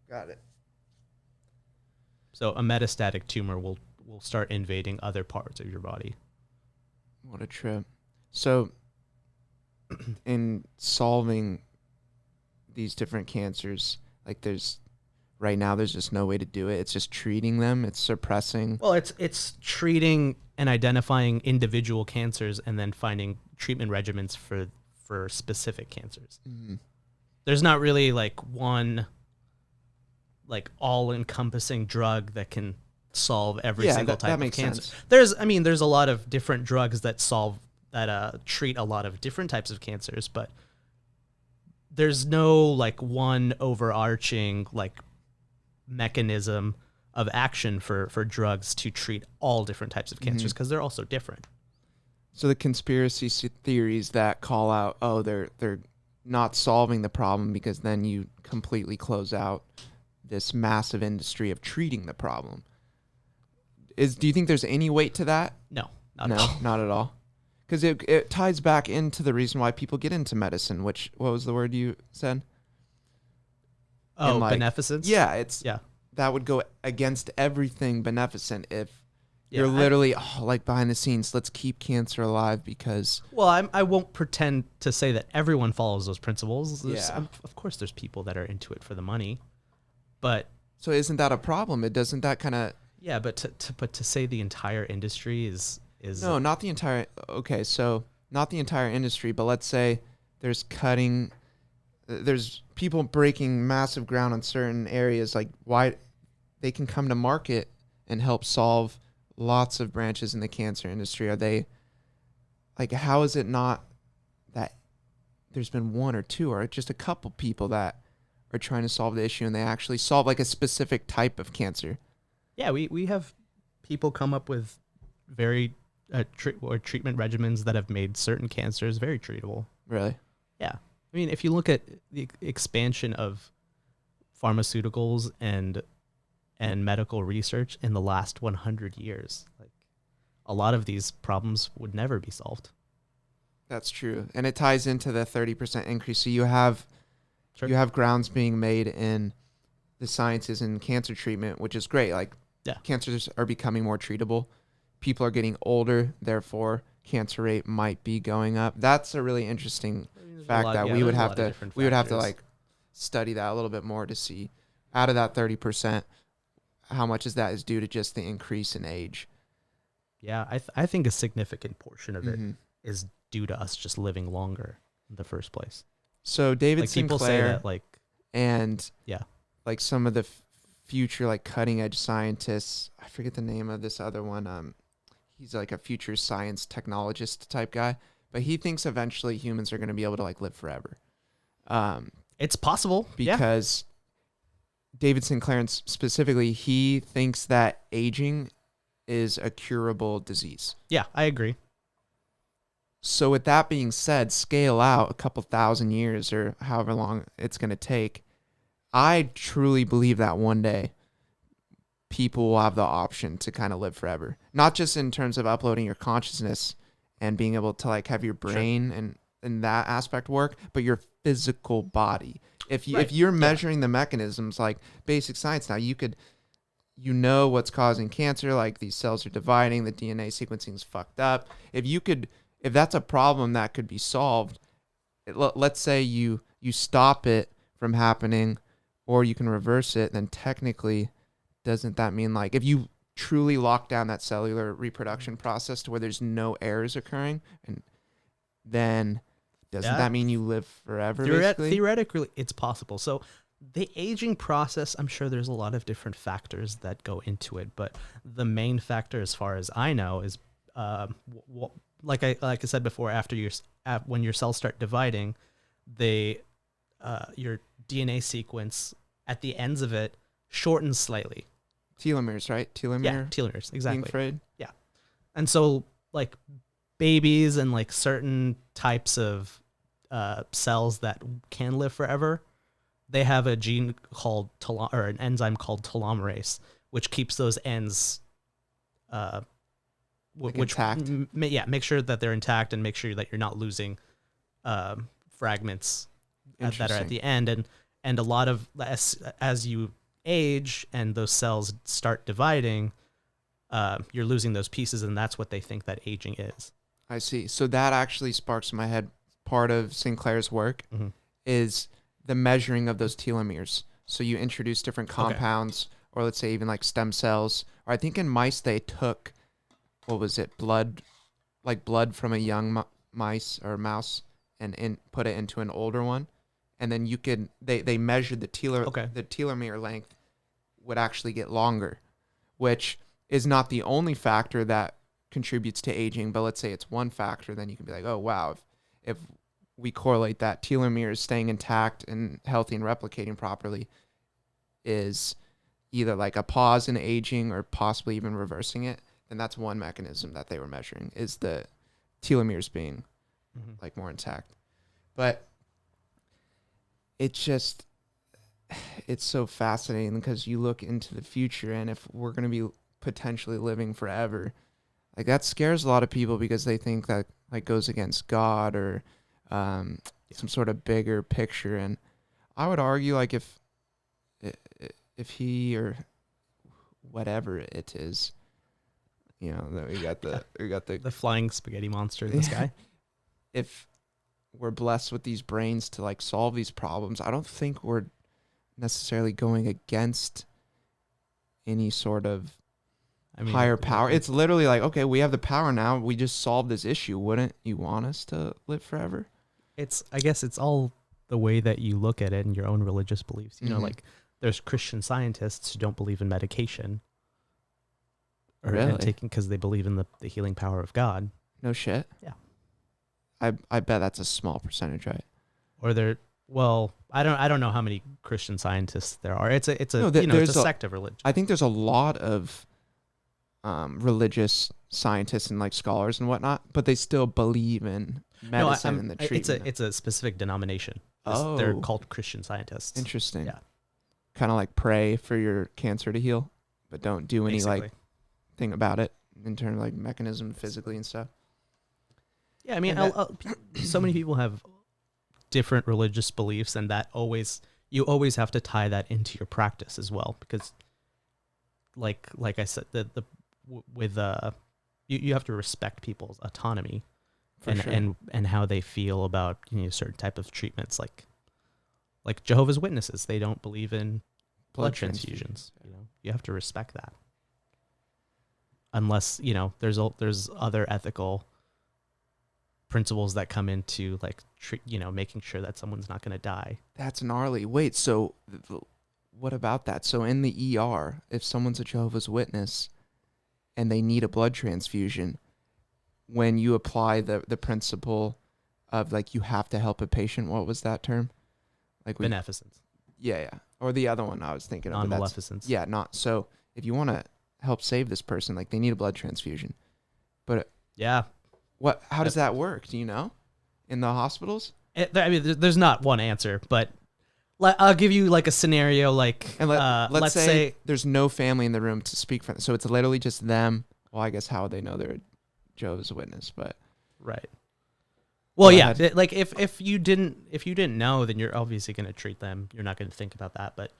Got it. So a metastatic tumor will start invading other parts of your body. What a trip. So in solving these different cancers, like right now there's just no way to do it. It's just treating them. It's suppressing. Well, it's treating and identifying individual cancers and then finding treatment regimens for specific cancers. Mm-hmm. There's not really like one like all-encompassing drug that can solve every single type of cancer. Sense. There's a lot of different drugs that treat a lot of different types of cancers, but there's no like one overarching like mechanism of action for drugs to treat all different types of cancers because they're also different. So the conspiracy theories that call out, oh, they're not solving the problem because then you completely close out this massive industry of treating the problem. Do you think there's any weight to that? No, not at all. Not at all. Because it ties back into the reason why people get into medicine, what was the word you said? Oh, beneficence? Yeah, that would go against everything beneficent if you're literally like behind the scenes, let's keep cancer alive because... Well, I won't pretend to say that everyone follows those principles. Of course, there's people that are into it for the money, but... So isn't that a problem? It doesn't that kind of... Yeah, but to say the entire industry is... No, not the entire... Okay, so not the entire industry, but let's say there's people breaking massive ground on certain areas, like why they can come to market and help solve lots of branches in the cancer industry. Are they... Like, how is it not that there's been one or two or just a couple people that are trying to solve the issue and they actually solve like a specific type of cancer? Yeah, we have people come up with very treatment regimens that have made certain cancers very treatable. Really? Yeah. I mean, if you look at the expansion of pharmaceuticals and medical research in the last 100 years, like a lot of these problems would never be solved. That's true. And it ties into the 30% increase. So you have grounds being made in the sciences and cancer treatment, which is great. Like cancers are becoming more treatable. People are getting older, therefore cancer rate might be going up. That's a really interesting fact that we would have to like study that a little bit more to see out of that 30%, how much is due to just the increase in age. Yeah, I think a significant portion of it is due to us just living longer in the first place. So David like Sinclair people say that, like, and like some of the future like cutting edge scientists, I forget the name of this other one. He's like a future science technologist type guy, but he thinks eventually humans are going to be able to like live forever. It's possible. Yeah. Because David Sinclair specifically, he thinks that aging is a curable disease. Yeah, I agree. So with that being said, scale out a couple thousand years or however long it's going to take. I truly believe that one day people will have the option to kind of live forever. Not just in terms of uploading your consciousness and being able to like have your brain and that aspect work, but your physical body. If you're measuring the mechanisms like basic science now, you know what's causing cancer, like these cells are dividing, the DNA sequencing is fucked up. If that's a problem that could be solved, let's say you stop it from happening or you can reverse it, then technically doesn't that mean like if you truly lock down that cellular reproduction process to where there's no errors occurring, and then doesn't that mean you live forever? Theoretically, it's possible. So the aging process, I'm sure there's a lot of different factors that go into it, but the main factor, as far as I know, is like I said before, when your cells start dividing, your DNA sequence at the ends of it shortens slightly. Telomeres, right? Yeah, telomeres, exactly. Being frayed. Yeah, and so like babies and like certain types of cells that can live forever, they have a gene called or an enzyme called telomerase, which keeps those ends intact. Make sure that they're intact and make sure that you're not losing fragments that are at the end. And a lot of as you age and those cells start dividing, you're losing those pieces, and that's what they think that aging is. I see. So that actually sparks in my head. Part of Sinclair's work is the measuring of those telomeres. So you introduce different compounds, or let's say even like stem cells. Or I think in mice they took, what was it, blood from a young mice or mouse, and put it into an older one, and then they measured the telomere length would actually get longer, which is not the only factor that contributes to aging, but let's say it's one factor, then you can be like, oh wow, if we correlate that telomeres staying intact and healthy and replicating properly is either like a pause in aging or possibly even reversing it, then that's one mechanism that they were measuring, is the telomeres being like more intact. But it's so fascinating because you look into the future, and if we're going to be potentially living forever, like that scares a lot of people because they think that like goes against God or some sort of bigger picture. And I would argue like if he or whatever it is, you know, that we got the flying spaghetti monster in the sky. If we're blessed with these brains to like solve these problems, I don't think we're necessarily going against any sort of higher power. It's literally like, okay, we have the power now. We just solved this issue. Wouldn't you want us to live forever? I guess it's all the way that you look at it and your own religious beliefs. You know, like there's Christian scientists who don't believe in medication. Really? Taking because they believe in the healing power of God. No shit. Yeah. I bet that's a small percentage, right? Or I don't know how many Christian scientists there are. It's a sect of religion. I think there's a lot of religious scientists and like scholars and whatnot, but they still believe in medicine and the treatment. It's a specific denomination. They're called Christian scientists. Interesting. Yeah. Kind of like pray for your cancer to heal, but don't do any like thing about it in terms of like mechanism physically and stuff. Yeah, I mean, so many people have different religious beliefs, and you always have to tie that into your practice as well, because, like I said, you have to respect people's autonomy and how they feel about certain type of treatments, like Jehovah's Witnesses. They don't believe in blood transfusions. You have to respect that, unless there's other ethical principles that come into like making sure that someone's not going to die. That's gnarly. Wait, so what about that? So in the ER, if someone's a Jehovah's Witness and they need a blood transfusion, when you apply the principle of like you have to help a patient. What was that term? Like Beneficence. Yeah. Or the other one I was thinking of. Non-maleficence. Yeah, not so. If you want to help save this person, like they need a blood transfusion. But yeah, how does that work? Do you know? In the hospitals? I mean, there's not one answer, but I'll give you like a scenario. Like, and let's say there's no family in the room to speak for them, so it's literally just them. Well, I guess how would they know they're Jehovah's Witness? But right. Well, yeah, like if you didn't know, then you're obviously going to treat them. You're not going to think about that. But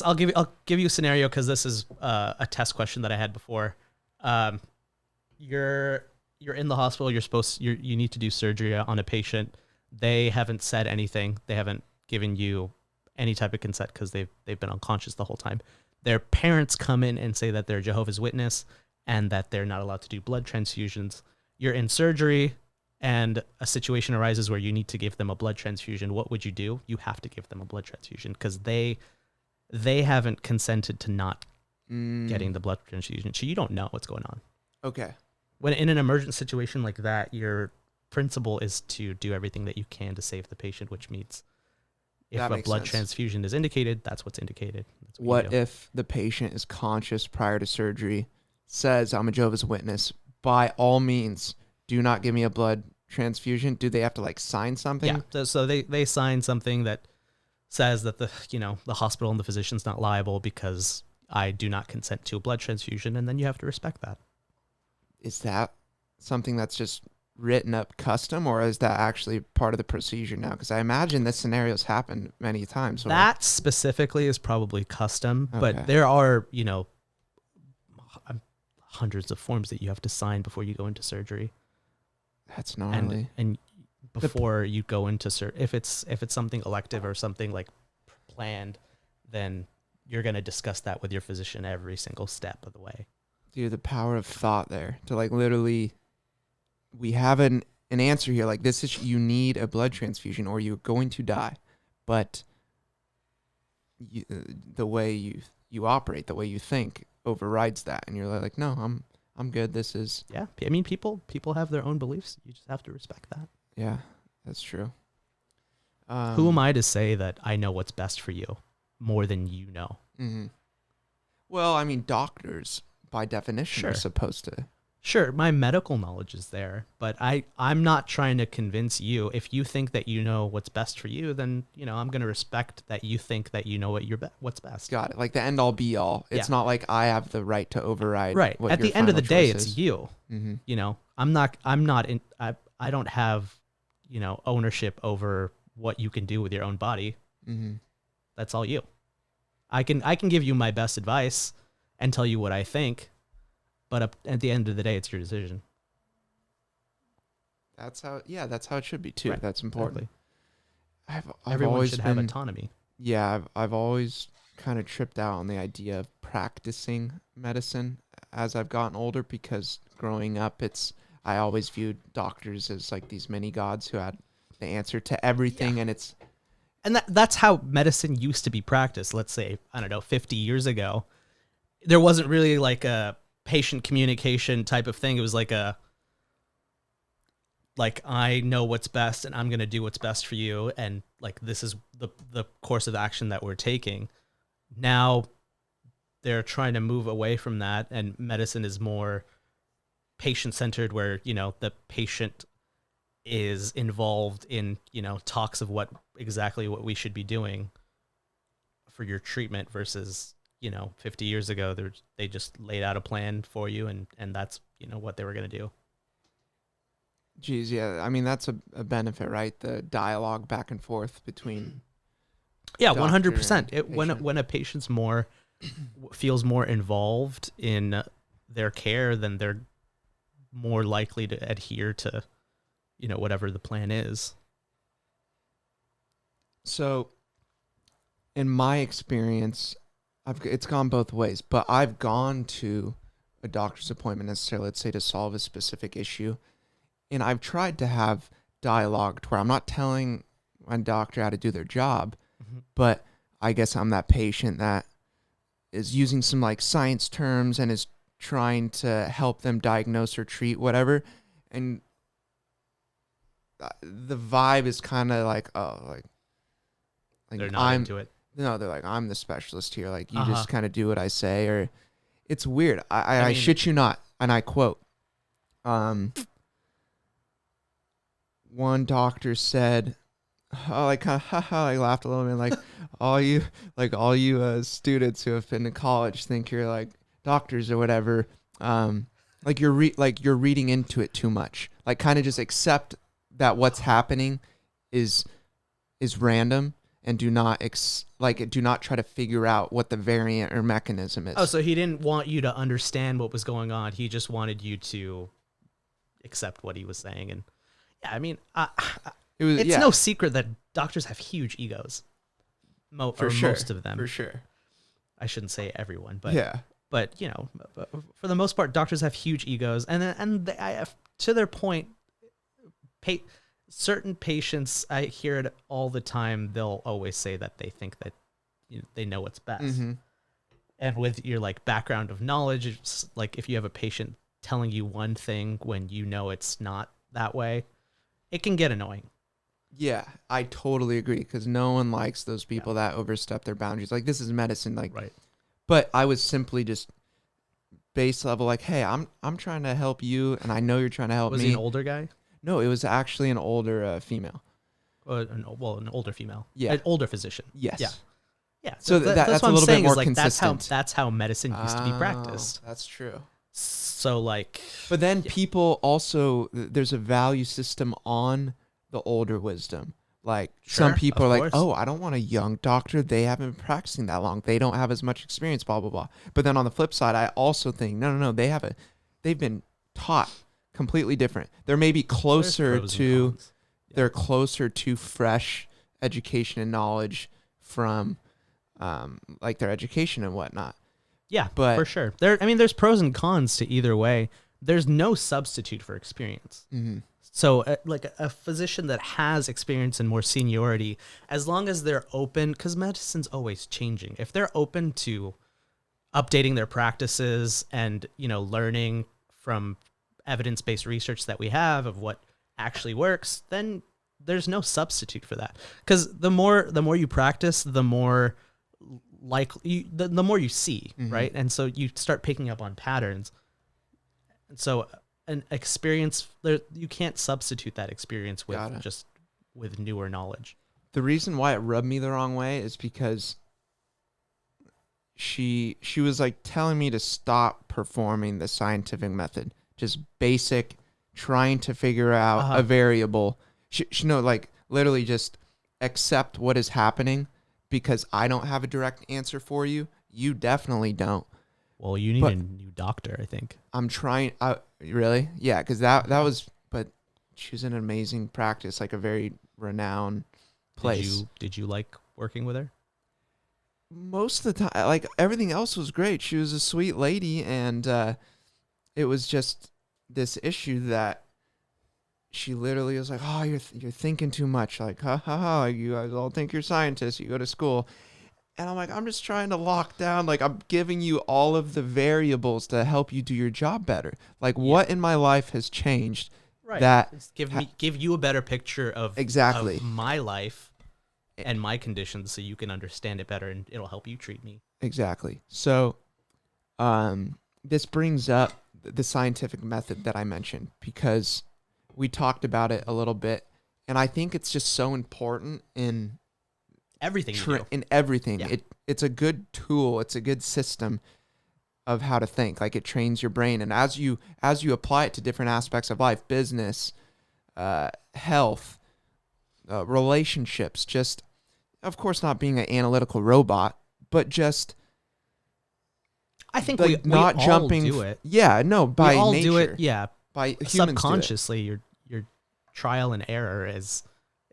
I'll give you a scenario because this is a test question that I had before. You're in the hospital. You need to do surgery on a patient. They haven't said anything. They haven't given you any type of consent because they've been unconscious the whole time. Their parents come in and say that they're Jehovah's Witness and that they're not allowed to do blood transfusions. You're in surgery and a situation arises where you need to give them a blood transfusion. What would you do? You have to give them a blood transfusion because they haven't consented to not getting the blood transfusion. So you don't know what's going on. Okay. When in an emergent situation like that, your principle is to do everything that you can to save the patient, which means if a blood transfusion is indicated, that's what's indicated. That's what if the patient is conscious prior to surgery, says, I'm a Jehovah's Witness, by all means, do not give me a blood transfusion? Do they have to like sign something? Yeah. So they sign something that says that the hospital and the physician's not liable because I do not consent to a blood transfusion, and then you have to respect that. Is that something that's just written up custom, or is that actually part of the procedure now? Because I imagine this scenario's happened many times. That specifically is probably custom, but there are, hundreds of forms that you have to sign before you go into surgery. That's gnarly. And before you go into if it's something elective or something like planned, then you're going to discuss that with your physician every single step of the way. Dude, the power of thought there to like literally, we have an answer here. Like this is, you need a blood transfusion or you're going to die. But the way you operate, the way you think overrides that. And you're like, no, I'm good. This is. Yeah. I mean, people have their own beliefs. You just have to respect that. Yeah, that's true. Who am I to say that I know what's best for you more than you know? Mm-hmm. Well, I mean, doctors by definition are supposed to. Sure, my medical knowledge is there, but I'm not trying to convince you. If you think that you know what's best for you, then I'm going to respect that you think that you know what's best. Got it. Like the end all be all. It's not like I have the right to override. Right. What At your the end of the day, final choice it's is. you. Mm-hmm. I don't have ownership over what you can do with your own body. Mm-hmm. That's all you. I can give you my best advice and tell you what I think. But at the end of the day, it's your decision. That's how it should be too. Right. That's important. Exactly. Everyone should have autonomy. Yeah, I've always kind of tripped out on the idea of practicing medicine as I've gotten older because growing up, I always viewed doctors as like these mini gods who had the answer to everything, and that's how medicine used to be practiced. Let's say 50 years ago, there wasn't really like a patient communication type of thing. It was like I know what's best and I'm going to do what's best for you. And like, this is the course of action that we're taking. Now they're trying to move away from that. And medicine is more patient centered where, the patient is involved in, talks of what we should be doing for your treatment versus 50 years ago, they just laid out a plan for you, and that's, what they were going to do. Geez, yeah. I mean, that's a benefit, right? The dialogue back and forth between. Yeah, 100%. When a patient's feels more involved in their care, then they're more likely to adhere to, whatever the plan is. So, in my experience, it's gone both ways, but I've gone to a doctor's appointment necessarily, let's say, to solve a specific issue. And I've tried to have dialogue to where I'm not telling my doctor how to do their job, but I guess I'm that patient that is using some like science terms and is trying to help them diagnose or treat whatever. and the vibe is kind of like, oh, like They're not into it. No, they're like, I'm the specialist here. Like, you Uh-huh. just kind of do what I say, or it's weird. I mean- shit you not, and I quote, one doctor said, oh, like kind of, haha, I laughed a little bit, like, all you students who have been to college think you're like doctors or whatever. Like you're reading into it too much. Like, kind of just accept that what's happening is random, and do not do not try to figure out what the variant or mechanism is. Oh, so he didn't want you to understand what was going on. He just wanted you to accept what he was saying. And yeah, I mean, it's no secret that doctors have huge egos. Most of them. For sure. I shouldn't say everyone, but yeah. But for the most part, doctors have huge egos, and they, to their point, certain patients, I hear it all the time. They'll always say that they think that they know what's best. Mm-hmm. And with your like background of knowledge, it's like if you have a patient telling you one thing when you know it's not that way, it can get annoying. Yeah, I totally agree, because no one likes those people that overstep their boundaries. Like, this is medicine, like, right. But I was simply just base level, like, hey, I'm trying to help you, and I know you're trying to help me. Was he an older guy? No, it was actually an older female. An older female. Yeah. An older physician. Yes. Yeah. Yeah. So that's a little bit more consistent. That's how medicine used to be practiced. That's true. So like, but then people also, there's a value system on the older wisdom. Like, some people are like, oh, I don't want a young doctor. They haven't been practicing that long. They don't have as much experience, blah, blah, blah. But then on the flip side, I also think, no, they've been taught completely different. They're maybe closer to, they're closer to fresh education and knowledge from, like, their education and whatnot. Yeah, but for sure. There's pros and cons to either way. There's no substitute for experience. Mm-hmm. So, like a physician that has experience and more seniority, as long as they're open, because medicine's always changing. If they're open to updating their practices and, learning from evidence-based research that we have of what actually works, then there's no substitute for that. Because the more you practice, the more likely, the more you see, mm-hmm. right? And so you start picking up on patterns. And so an experience, you can't substitute that experience with newer knowledge. The reason why it rubbed me the wrong way is because she was like telling me to stop performing the scientific method, just basic, trying to figure out a variable. She like literally just accept what is happening, because I don't have a direct answer for you. You definitely don't. Well, you need a new doctor, I think. I'm trying. Really? Yeah, because that was. But she was in an amazing practice, like a very renowned place. Did you like working with her? Most of the time, like, everything else was great. She was a sweet lady, and it was just this issue that she literally was like, "Oh, you're thinking too much. Like, ha, you guys all think you're scientists. You go to school." And I'm like, I'm just trying to lock down. Like, I'm giving you all of the variables to help you do your job better. Like, what in my life has changed? Right. That give you a better picture of my life and my conditions, so you can understand it better, and it'll help you treat me. Exactly. So, this brings up the scientific method that I mentioned, because we talked about it a little bit, and I think it's just so important in everything in everything. Yeah. It's a good tool. It's a good system of how to think. Like, it trains your brain, and as you apply it to different aspects of life, business, health, relationships, just, of course, not being an analytical robot, but just, I think like, we not all jumping. Do it. Yeah, no, by we all nature. Do it. Yeah, by humans. Subconsciously, your trial and error is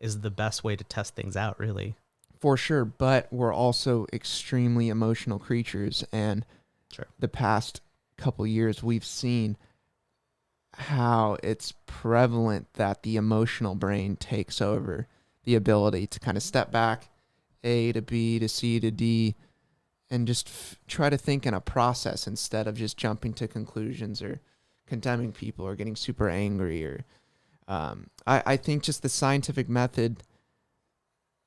the best way to test things out, really. For sure, but we're also extremely emotional creatures, and the past couple years we've seen how it's prevalent that the emotional brain takes over the ability to kind of step back, A to B to C to D, and just try to think in a process instead of just jumping to conclusions or condemning people or getting super angry or I think just the scientific method,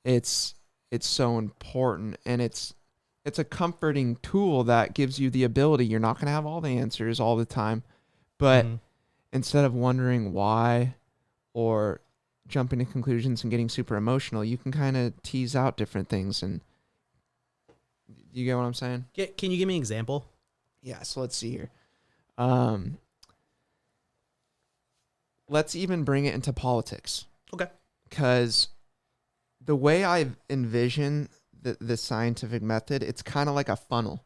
it's so important, and it's a comforting tool that gives you the ability. You're not going to have all the answers all the time, but instead of wondering why or jumping to conclusions and getting super emotional, you can kind of tease out different things. And you get what I'm saying? Can you give me an example? Yeah, so let's see here. Let's even bring it into politics. Okay. Because the way I envision the scientific method, it's kind of like a funnel.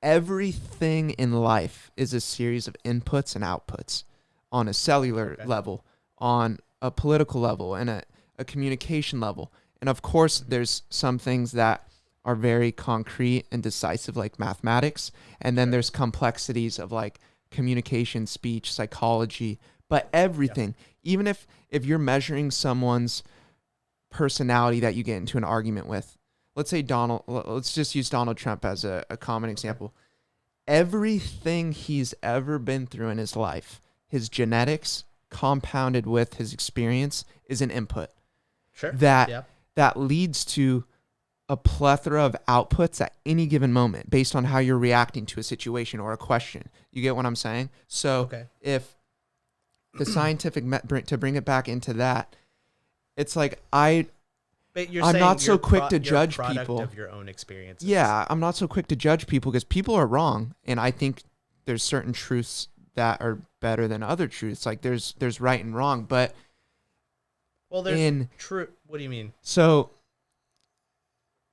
Everything in life is a series of inputs and outputs on a cellular level, on a political level, and a communication level. And of course, there's some things that are very concrete and decisive, like mathematics. And then there's complexities of like communication, speech, psychology, but everything, even if you're measuring someone's personality that you get into an argument with, let's say let's just use Donald Trump as a common example. Everything he's ever been through in his life, his genetics compounded with his experience, is an input. Sure. That leads to a plethora of outputs at any given moment based on how you're reacting to a situation or a question. You get what I'm saying? So if the scientific to bring it back into that, it's like I'm not so quick to judge people of your own experiences. Yeah, I'm not so quick to judge people because people are wrong, and I think there's certain truths that are better than other truths. Like there's right and wrong, but there's true. What do you mean? So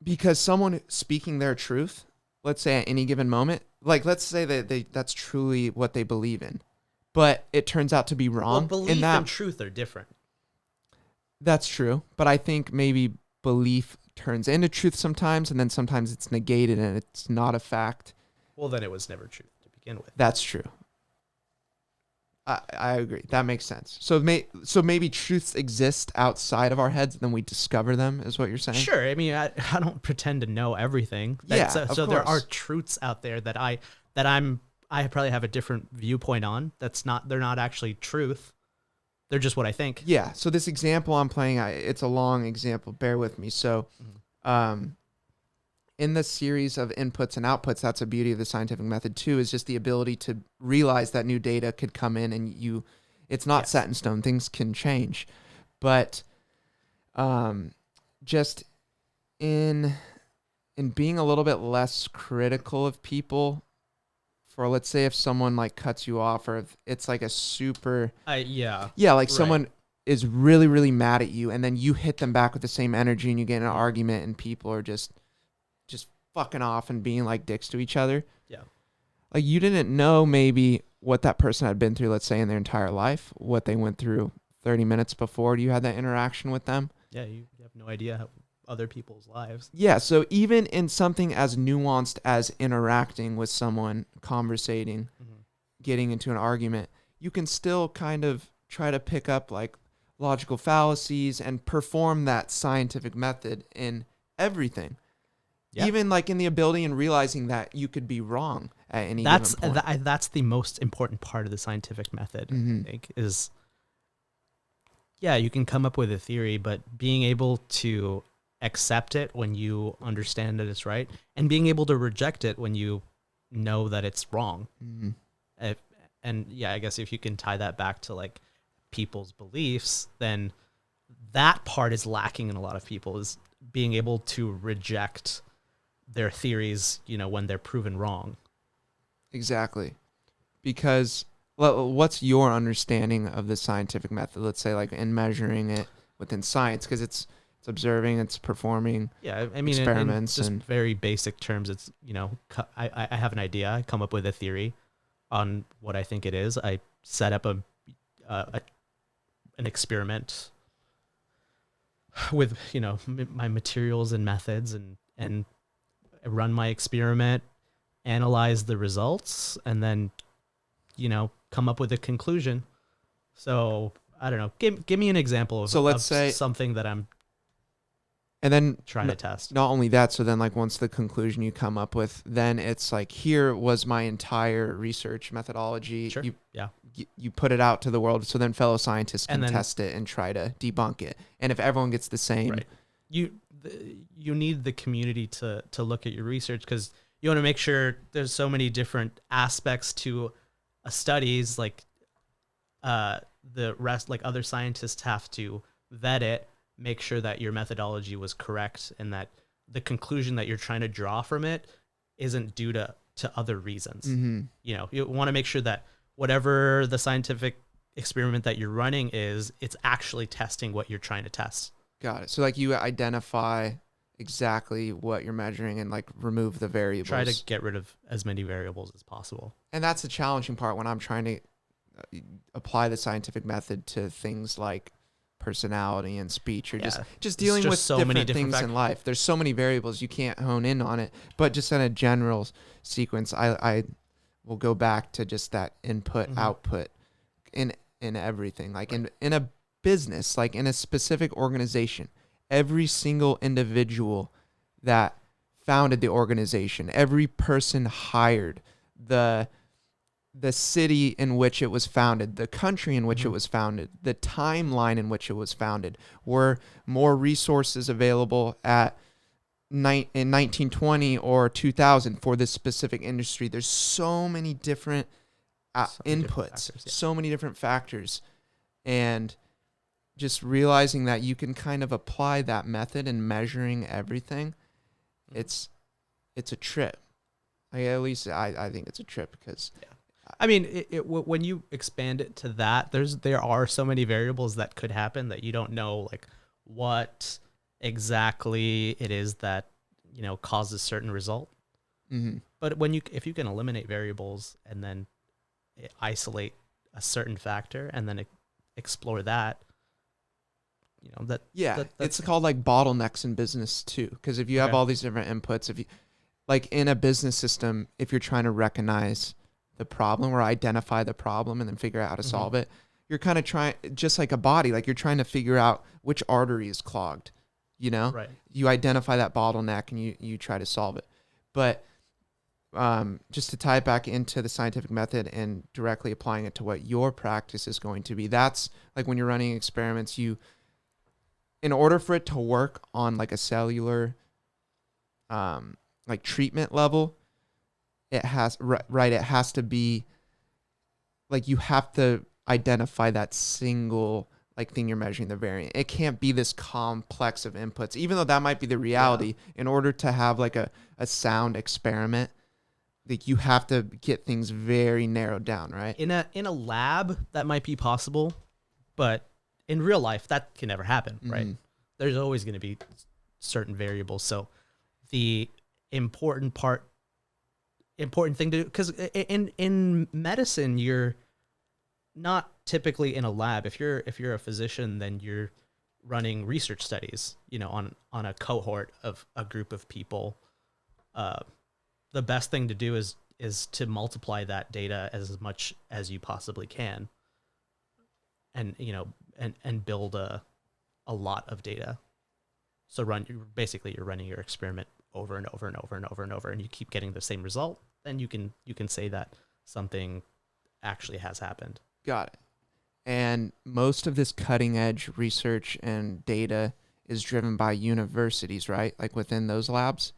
because someone speaking their truth, let's say at any given moment, like let's say that that's truly what they believe in, but it turns out to be wrong. Belief and truth are different. That's true, but I think maybe belief turns into truth sometimes, and then sometimes it's negated and it's not a fact. Well, then it was never truth to begin with. That's true. I agree. That makes sense. So maybe truths exist outside of our heads, and then we discover them, is what you're saying? Sure. I mean, I don't pretend to know everything. So there are truths out there that I probably have a different viewpoint on. They're not actually truth. They're just what I think. Yeah. So this example I'm playing, it's a long example. Bear with me. So, in the series of inputs and outputs, that's a beauty of the scientific method too, is just the ability to realize that new data could come in and it's not set in stone. Things can change. But just in being a little bit less critical of people, for let's say if someone like cuts you off, or if it's like a super someone is really, really mad at you, and then you hit them back with the same energy and you get in an argument and people are just fucking off and being like dicks to each other. Yeah. Like you didn't know maybe what that person had been through, let's say in their entire life, what they went through 30 minutes before you had that interaction with them. Yeah. You have no idea how other people's lives. Yeah. So even in something as nuanced as interacting with someone, conversating, getting into an argument, you can still kind of try to pick up like logical fallacies and perform that scientific method in everything. Yep. Even like in the ability and realizing that you could be wrong at any given point. That's the most important part of the scientific method, I think, is, you can come up with a theory, but being able to accept it when you understand that it's right, and being able to reject it when you know that it's wrong. I guess if you can tie that back to like people's beliefs, then that part is lacking in a lot of people, is being able to reject their theories, when they're proven wrong. Exactly. Because what's your understanding of the scientific method? Let's say like in measuring it within science, because it's observing, it's performing experiments. In just very basic terms, it's, I have an idea, I come up with a theory on what I think it is. I set up an experiment with, my materials and methods, and run my experiment, analyze the results, and then, come up with a conclusion. So I don't know. Give me an example of, let's say something that I'm and then trying to test. Not only that, so then like once the conclusion you come up with, then it's like, here was my entire research methodology. Sure. you put it out to the world, so then fellow scientists can And then- test it and try to debunk it. And if everyone gets the same, Right. You need the community to look at your research, because you want to make sure there's so many different aspects to a studies, like the rest, like other scientists have to vet it, make sure that your methodology was correct, and that the conclusion that you're trying to draw from it isn't due to other reasons. Mm-hmm. You know, you want to make sure that whatever the scientific experiment that you're running is, it's actually testing what you're trying to test. Got it. So like you identify exactly what you're measuring and like remove the variables. Try to get rid of as many variables as possible. And that's the challenging part when I'm trying to apply the scientific method to things like personality and speech, or just dealing with so different many different things in life. There's so many variables, you can't hone in on it. But just in a general sequence, I will go back to just that input output in everything. Like in a business, like in a specific organization, every single individual that founded the organization, every person hired, the city in which it was founded, the country in which it was founded, the timeline in which it was founded, were more resources available in 1920 or 2000 for this specific industry. There's so many different inputs, so many different factors, and just realizing that you can kind of apply that method in measuring everything. It's a trip. At least I think it's a trip, because I mean, when you expand it to that, there are so many variables that could happen that you don't know, like what exactly it is that, you know, causes certain result. Mm-hmm. But if you can eliminate variables and then isolate a certain factor and then explore that, you know, it's called like bottlenecks in business too. Because if you have all these different inputs, if you like in a business system, if you're trying to recognize the problem or identify the problem and then figure out how to solve it, you're kind of trying, just like a body, like you're trying to figure out which artery is clogged, you know? Right. You identify that bottleneck and you try to solve it. But just to tie it back into the scientific method and directly applying it to what your practice is going to be, that's like when you're running experiments, in order for it to work on like a cellular like treatment level, it has to be like, you have to identify that single like thing you're measuring, the variant. It can't be this complex of inputs, even though that might be the reality. In order to have like a sound experiment, like you have to get things very narrowed down, right? In a lab that might be possible, but in real life that can never happen, right? There's always going to be certain variables. So the important thing to do, because in medicine, you're not typically in a lab. If you're a physician, then you're running research studies, you know, on a cohort of a group of people. The best thing to do is to multiply that data as much as you possibly can, and you know, and build a lot of data. So you're running your experiment over and over and over and over and over, and you keep getting the same result, then you can say that something actually has happened. Got it. And most of this cutting edge research and data is driven by universities, right? Like within those labs?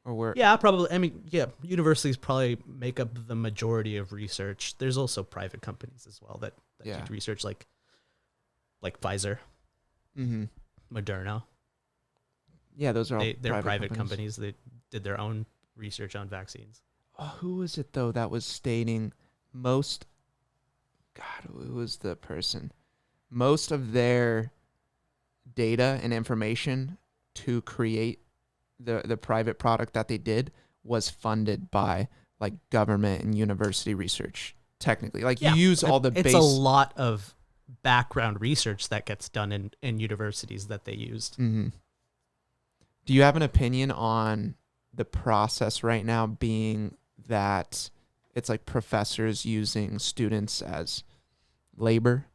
Or where? Yeah, probably. I mean, yeah, universities probably make up the majority of research. There's also private companies as well that do research, like Pfizer, Moderna. Yeah, those are all they're private companies. They did their own research on vaccines. Who was it though that was stating most? God, who was the person? Most of their data and information to create the private product that they did was funded by like government and university research. Technically, like you use all the base. It's a lot of background research that gets done in universities that they used. Mm-hmm. Do you have an opinion on the process right now being that it's like professors using students as labor?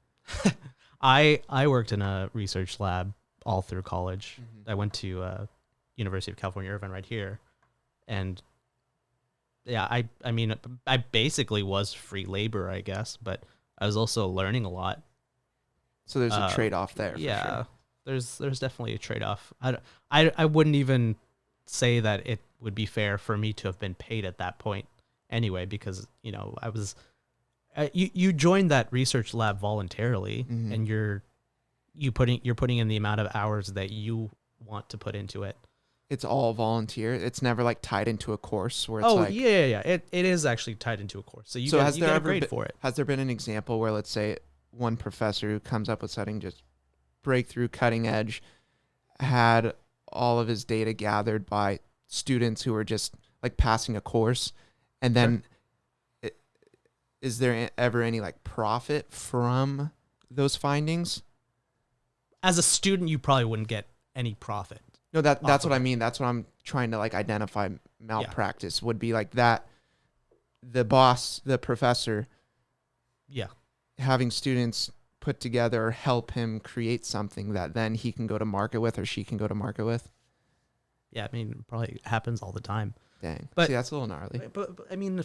I worked in a research lab all through college. I went to University of California, Irvine right here. And yeah, I mean, I basically was free labor, I guess, but I was also learning a lot. So there's a trade-off there for Yeah, sure. there's definitely a trade-off. I wouldn't even say that it would be fair for me to have been paid at that point anyway, because I was you joined that research lab voluntarily, Mm-hmm. and you're putting in the amount of hours that you want to put into it. It's all volunteer. It's never like tied into a course where it's Oh, like. yeah. It is actually tied into a course, so you get a grade for it. Has there been an example where, let's say, one professor who comes up with something just breakthrough, cutting edge, had all of his data gathered by students who were just like passing a course, and then is there ever any like profit from those findings? As a student, you probably wouldn't get any profit. No, that's what I mean. That's what I'm trying to like identify. Malpractice would be like that. The boss, the professor, Yeah. having students put together or help him create something that then he can go to market with or she can go to market with. Yeah, I mean, it probably happens all the time. Dang. But see, that's a little gnarly. But I mean,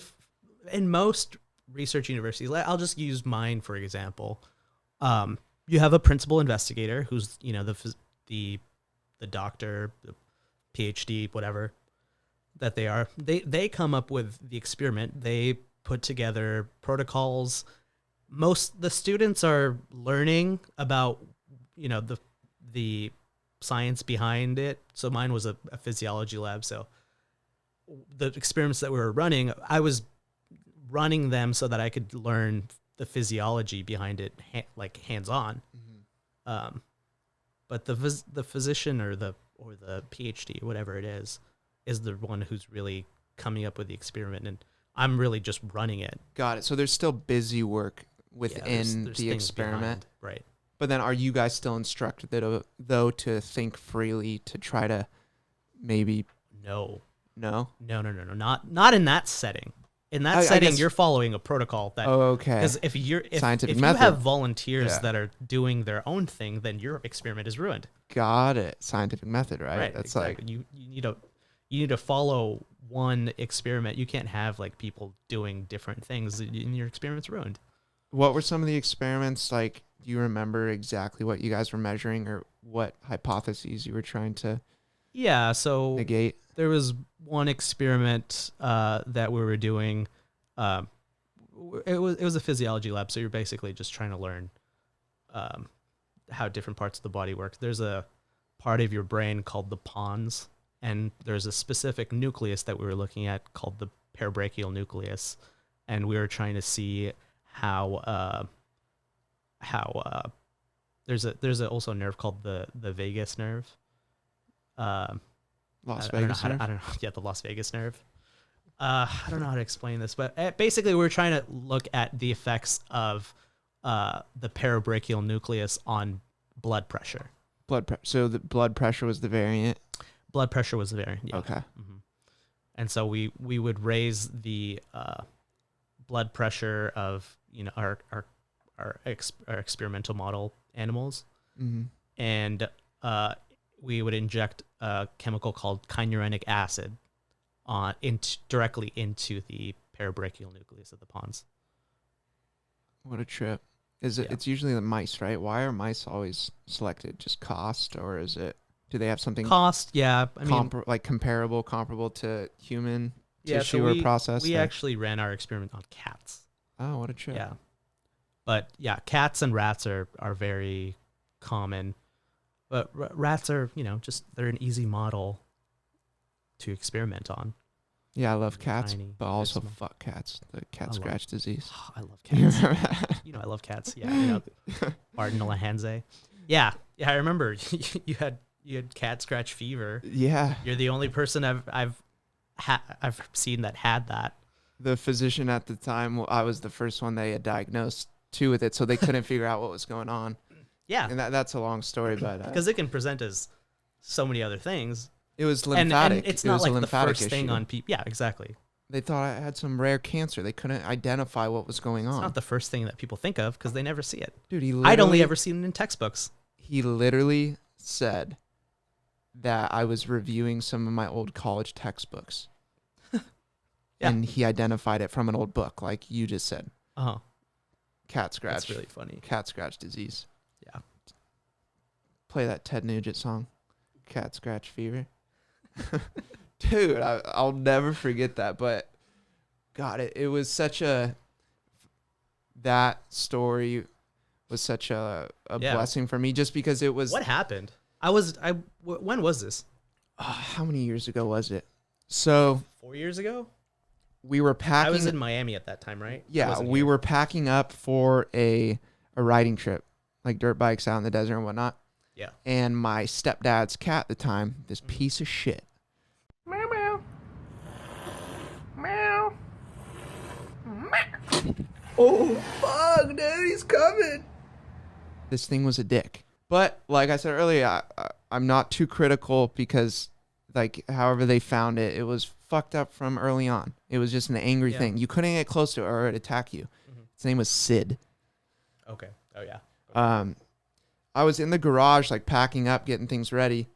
in most research universities, I'll just use mine for example. You have a principal investigator who's the doctor, the PhD, whatever that they are. They come up with the experiment. They put together protocols. The students are learning about the science behind it. So mine was a physiology lab. So the experiments that we were running, I was running them so that I could learn the physiology behind it, like hands-on. Mm-hmm. But the physician or the PhD, whatever it is the one who's really coming up with the experiment, and I'm really just running it. Got it. So there's still busy work within there's the experiment. behind, right? But then are you guys still instructed though to think freely to try to maybe No, not in that setting. In that setting, you're following a protocol that. Oh, okay. Because if scientific you method. have volunteers that are doing their own thing, then your experiment is ruined. Got it. Scientific method, right? Right. That's exactly. You need to follow one experiment. You can't have like people doing different things, and your experiment's ruined. What were some of the experiments like? Do you remember exactly what you guys were measuring or what hypotheses you were trying to negate? There was one experiment that we were doing. It was a physiology lab, so you're basically just trying to learn how different parts of the body work. There's a part of your brain called the pons, and there's a specific nucleus that we were looking at called the parabrachial nucleus, and we were trying to see how there's also a nerve called the vagus nerve. Las Vegas nerve? I don't know. Yeah, the Las Vegas nerve. I don't know how to explain this, but basically we're trying to look at the effects of the parabrachial nucleus on blood pressure. So the blood pressure was the variant? Blood pressure was the variant, yeah. Okay. Mm-hmm. And so we would raise the blood pressure of our experimental model animals, mm-hmm. and we would inject a chemical called kynurenic acid directly into the parabrachial nucleus of the pons. What a trip. It's usually the mice, right? Why are mice always selected? Just cost, or do they have something cost? Yeah, I mean, comparable to human tissue or process? We actually ran our experiment on cats. Oh, what a trip. Yeah. But yeah, cats and rats are very common. But rats are, they're an easy model to experiment on. Yeah, I love cats, Tiny, but also fuck cats. The cat scratch disease. I love cats. I love cats. Yeah, Martin Lahanze. Yeah, I remember you had cat scratch fever. Yeah. You're the only person I've seen that had that. The physician at the time, I was the first one they had diagnosed too with it, so they couldn't figure out what was going on. Yeah. And that's a long story, but because it can present as so many other things. It was lymphatic. And it's not like the first thing issue. on people. Yeah, exactly. They thought I had some rare cancer. They couldn't identify what was going on. It's not the first thing that people think of because they never see it. Dude, I'd only ever seen it in textbooks. He literally said that I was reviewing some of my old college textbooks. Yeah. And he identified it from an old book, like you just said. Uh-huh. cat scratch. That's really funny. Cat scratch disease. Yeah. Play that Ted Nugent song, Cat Scratch Fever. Dude, I'll never forget that. But God, it was such that story was such a blessing for me, just because it was. What happened? When was this? How many years ago was it? So 4 years ago. We were packing. I was in Miami at that time, right? Yeah, we were packing up for a riding trip, like dirt bikes out in the desert and whatnot. Yeah. And my stepdad's cat at the time, this piece of shit. Meow meow. Meow. Meow. Oh fuck, dude, he's coming. This thing was a dick. But like I said earlier, I'm not too critical, because like however they found it, it was fucked up from early on. It was just an angry thing. You couldn't get close to it or it'd attack you. His name was Sid. Okay. Oh yeah. Okay. I was in the garage, like packing up, getting things ready,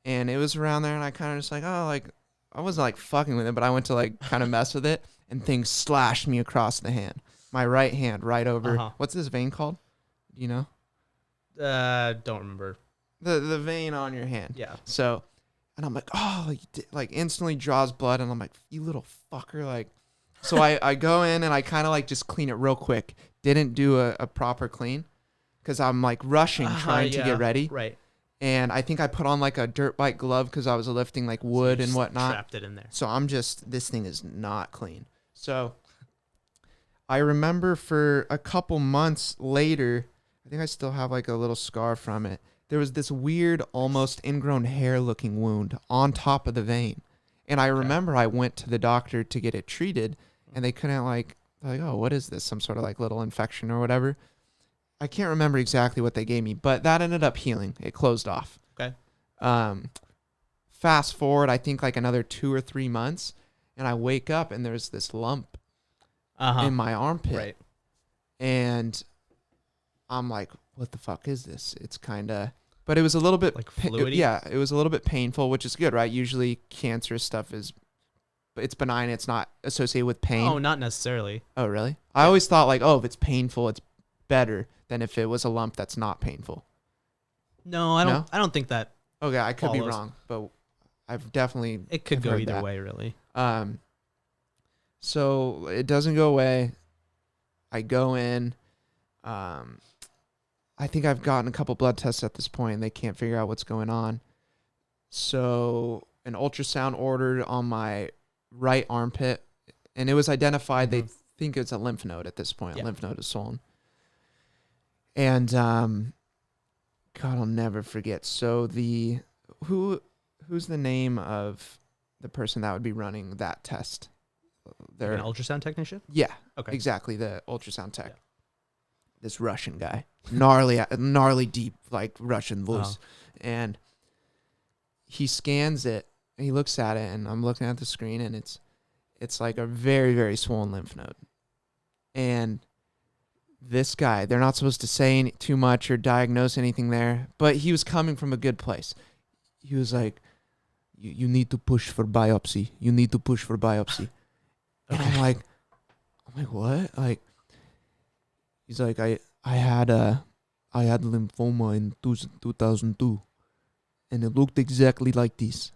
and it was around there, and I kind of just like, oh, like I wasn't like fucking with it, but I went to like kind of mess with it, and things slashed me across the hand, my right hand, right over. What's this vein called? Do you know? Don't remember. The vein on your hand. Yeah. So. And I'm like, oh, like instantly draws blood. And I'm like, you little fucker. Like, so I go in and I kind of like just clean it real quick. Didn't do a proper clean because I'm like rushing, trying to get ready. Right. And I think I put on like a dirt bike glove because I was lifting like wood and whatnot. Trapped it in there. So this thing is not clean. So I remember for a couple months later, I think I still have like a little scar from it. There was this weird, almost ingrown hair looking wound on top of the vein. And I remember I went to the doctor to get it treated, and they couldn't like, oh, what is this? Some sort of like little infection or whatever. I can't remember exactly what they gave me, but that ended up healing. It closed off. Okay. Fast forward, I think like another 2 or 3 months, and I wake up and there's this lump in my armpit. Right. And I'm like, what the fuck is this? It's kind of... But it was a little bit like fluidy. It was a little bit painful, which is good, right? Usually cancerous stuff it's benign. It's not associated with pain. Oh, not necessarily. Oh, really? Yeah. I always thought like, oh, if it's painful, it's better than if it was a lump that's not painful. No, I don't. No? I don't think that. Okay, I could be wrong, but I've definitely. It could go either way, really. So it doesn't go away. I go in. I think I've gotten a couple blood tests at this point, and they can't figure out what's going on. So an ultrasound ordered on my right armpit, and it was identified. They think it's a lymph node at this point. A lymph node is swollen. And God, I'll never forget. So who's the name of the person that would be running that test? They're an ultrasound technician? Yeah. Okay. Exactly, the ultrasound tech. Yeah. This Russian guy, gnarly deep, like Russian voice. And he scans it, and he looks at it, and I'm looking at the screen, and it's like a very, very swollen lymph node. And this guy, they're not supposed to say too much or diagnose anything there, but he was coming from a good place. He was like, you need to push for biopsy. You need to push for biopsy. And I'm like, what? Like, he's like, I had lymphoma in 2002, and it looked exactly like this.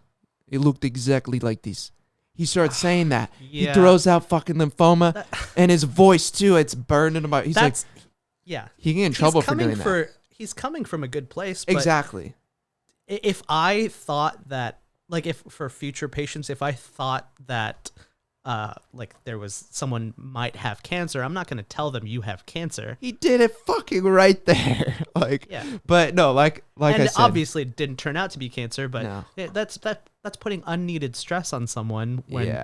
It looked exactly like this. He starts saying that. Yeah. He throws out fucking lymphoma, and his voice too. It's burned into my. He's like, yeah. He can get in trouble for doing that. He's coming from a good place. But exactly. If I thought that, like, if for future patients, if I thought that, like there was someone might have cancer, I'm not going to tell them you have cancer. He did it fucking right there. Like, yeah. But no, like I said, obviously it didn't turn out to be cancer, but no. That's putting unneeded stress on someone when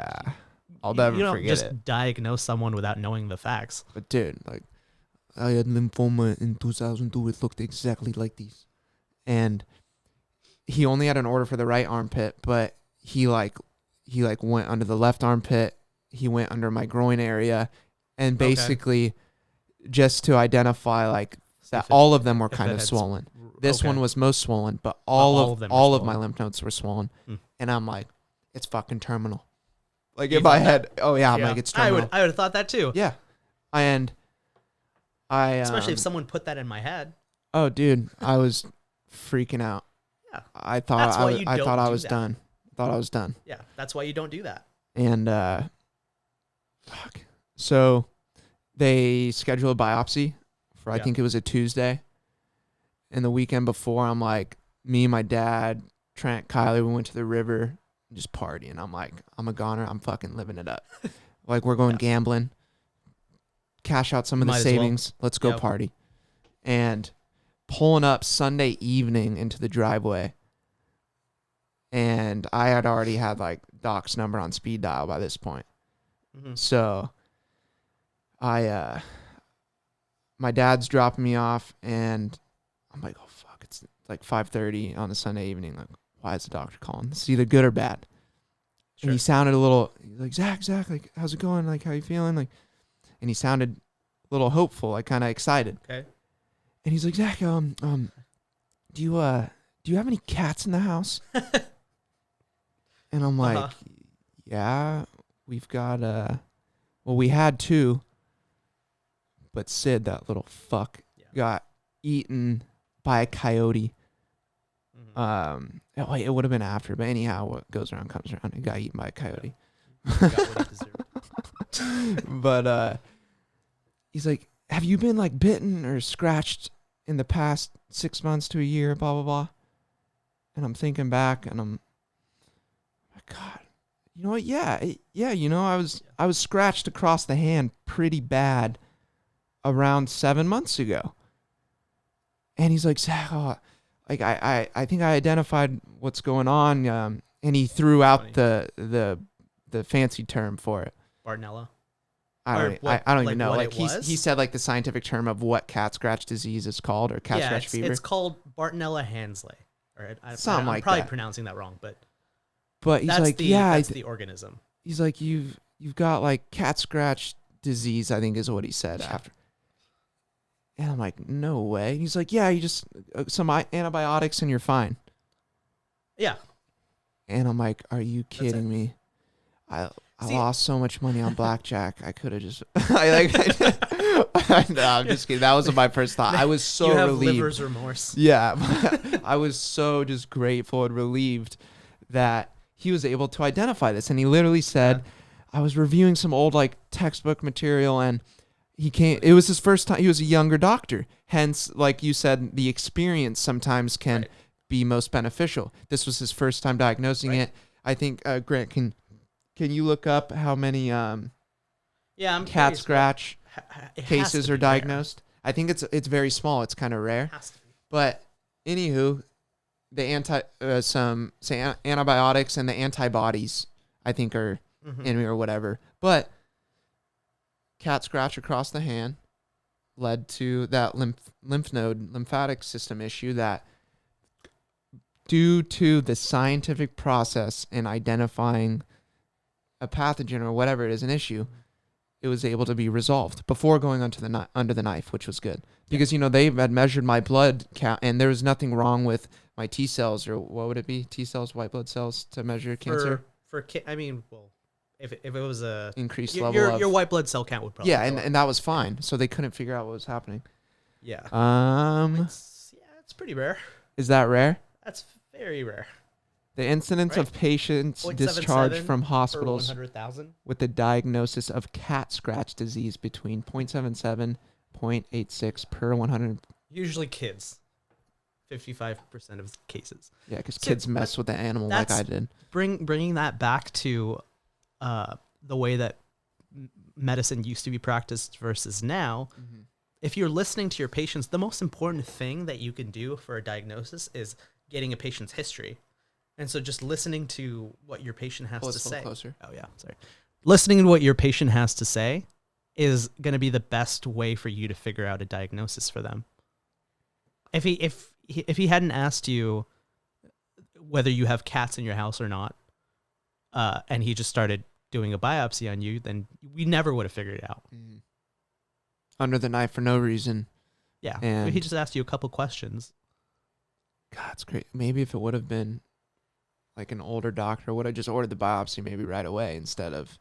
I'll never you don't forget just it. Diagnose someone without knowing the facts. But dude, like, I had lymphoma in 2002. It looked exactly like this. And he only had an order for the right armpit, but he went under the left armpit. He went under my groin area, and basically just to identify like that all of them were kind of swollen. This one was most swollen, but all of my lymph nodes were swollen. And I'm like, it's fucking terminal. Like in my head, I'm like, it's terminal. I would have thought that too. Yeah. And Especially if someone put that in my head. Oh, dude, I was freaking out. Yeah. I thought That's why I thought I do was that. done. I thought I was done. Yeah, that's why you don't do that. And fuck. So they scheduled a biopsy for I think it was a Tuesday. And the weekend before, I'm like, me, my dad, Trent, Kylie, we went to the river, just partying. I'm like, I'm a goner. I'm fucking living it up. Like, we're going gambling. Cash out some of the savings. Let's go party. And pulling up Sunday evening into the driveway. And I had already had like Doc's number on speed dial by this point. Mm-hmm. So my dad's dropping me off and I'm like, oh fuck, it's like 5:30 on a Sunday evening. Like, why is the doctor calling? It's either good or bad. Sure. And he sounded a little like, Zach, like, how's it going? Like, how you feeling? Like, and he sounded a little hopeful, like kind of excited. Okay. And he's like, Zach, do you have any cats in the house? And I'm like, yeah, we've got well, we had two, but Sid, that little fuck, got eaten by a coyote. Mm-hmm. It would have been after, but anyhow, what goes around comes around. It got eaten by a coyote. Got what it deserved. But he's like, have you been like bitten or scratched in the past 6 months to a year? Blah blah blah. And I'm thinking back, and I'm, God, you know what? Yeah. You know, I was scratched across the hand pretty bad around 7 months ago. And he's like, Zach, like I think I identified what's going on. And he threw out the fancy term for it. Bartonella. I don't even know. Like he said like the scientific term of what cat scratch disease is called, or cat scratch fever. It's called Bartonella Hansley. Or I'm probably pronouncing that wrong, but he's like, that's the organism. He's like, you've got like cat scratch disease, I think is what he said after. And I'm like, no way. And he's like, yeah, you just some antibiotics and you're fine. Yeah. And I'm like, are you kidding me? I lost so much money on blackjack. I could have just no, I'm just kidding. That wasn't my first thought. I was so relieved. You have liver's remorse. Yeah. I was so just grateful and relieved that he was able to identify this. And he literally said, I was reviewing some old like textbook material, and it was his first time. He was a younger doctor. Hence, like you said, the experience sometimes can be most beneficial. This was his first time diagnosing it. I think, Grant, can you look up how many cat scratch cases are diagnosed? Rare. I think it's very small. It's kind of rare. But anywho, the antibiotics and the antibodies, I think, are in or whatever. But cat scratch across the hand led to that lymphatic system issue that, due to the scientific process in identifying a pathogen or whatever it is, an issue, it was able to be resolved before going under the knife, which was good. Because, they had measured my blood count, and there was nothing wrong with my T cells, or what would it be? T cells, white blood cells, to measure cancer? If it was a increased level of... Your white blood cell count would probably... Yeah, and that was fine. So they couldn't figure out what was happening. Yeah. It's pretty rare. Is that rare? That's very rare. The incidence of patients discharged from hospitals with the diagnosis of cat scratch disease between 0.77, 0.86 per 100. Usually kids. 55% of cases. Yeah, because kids mess with the animal like I did. Bringing that back to the way that medicine used to be practiced versus now. Mm-hmm. If you're listening to your patients, the most important thing that you can do for a diagnosis is getting a patient's history. And so just listening to what your patient has to say. Closer. Oh, yeah. Sorry. Listening to what your patient has to say is going to be the best way for you to figure out a diagnosis for them. If he hadn't asked you whether you have cats in your house or not, and he just started doing a biopsy on you, then we never would have figured it out. Mm. Under the knife for no reason. Yeah. And he just asked you a couple questions. God, it's great. Maybe if it would have been like an older doctor, would have just ordered the biopsy maybe right away instead of...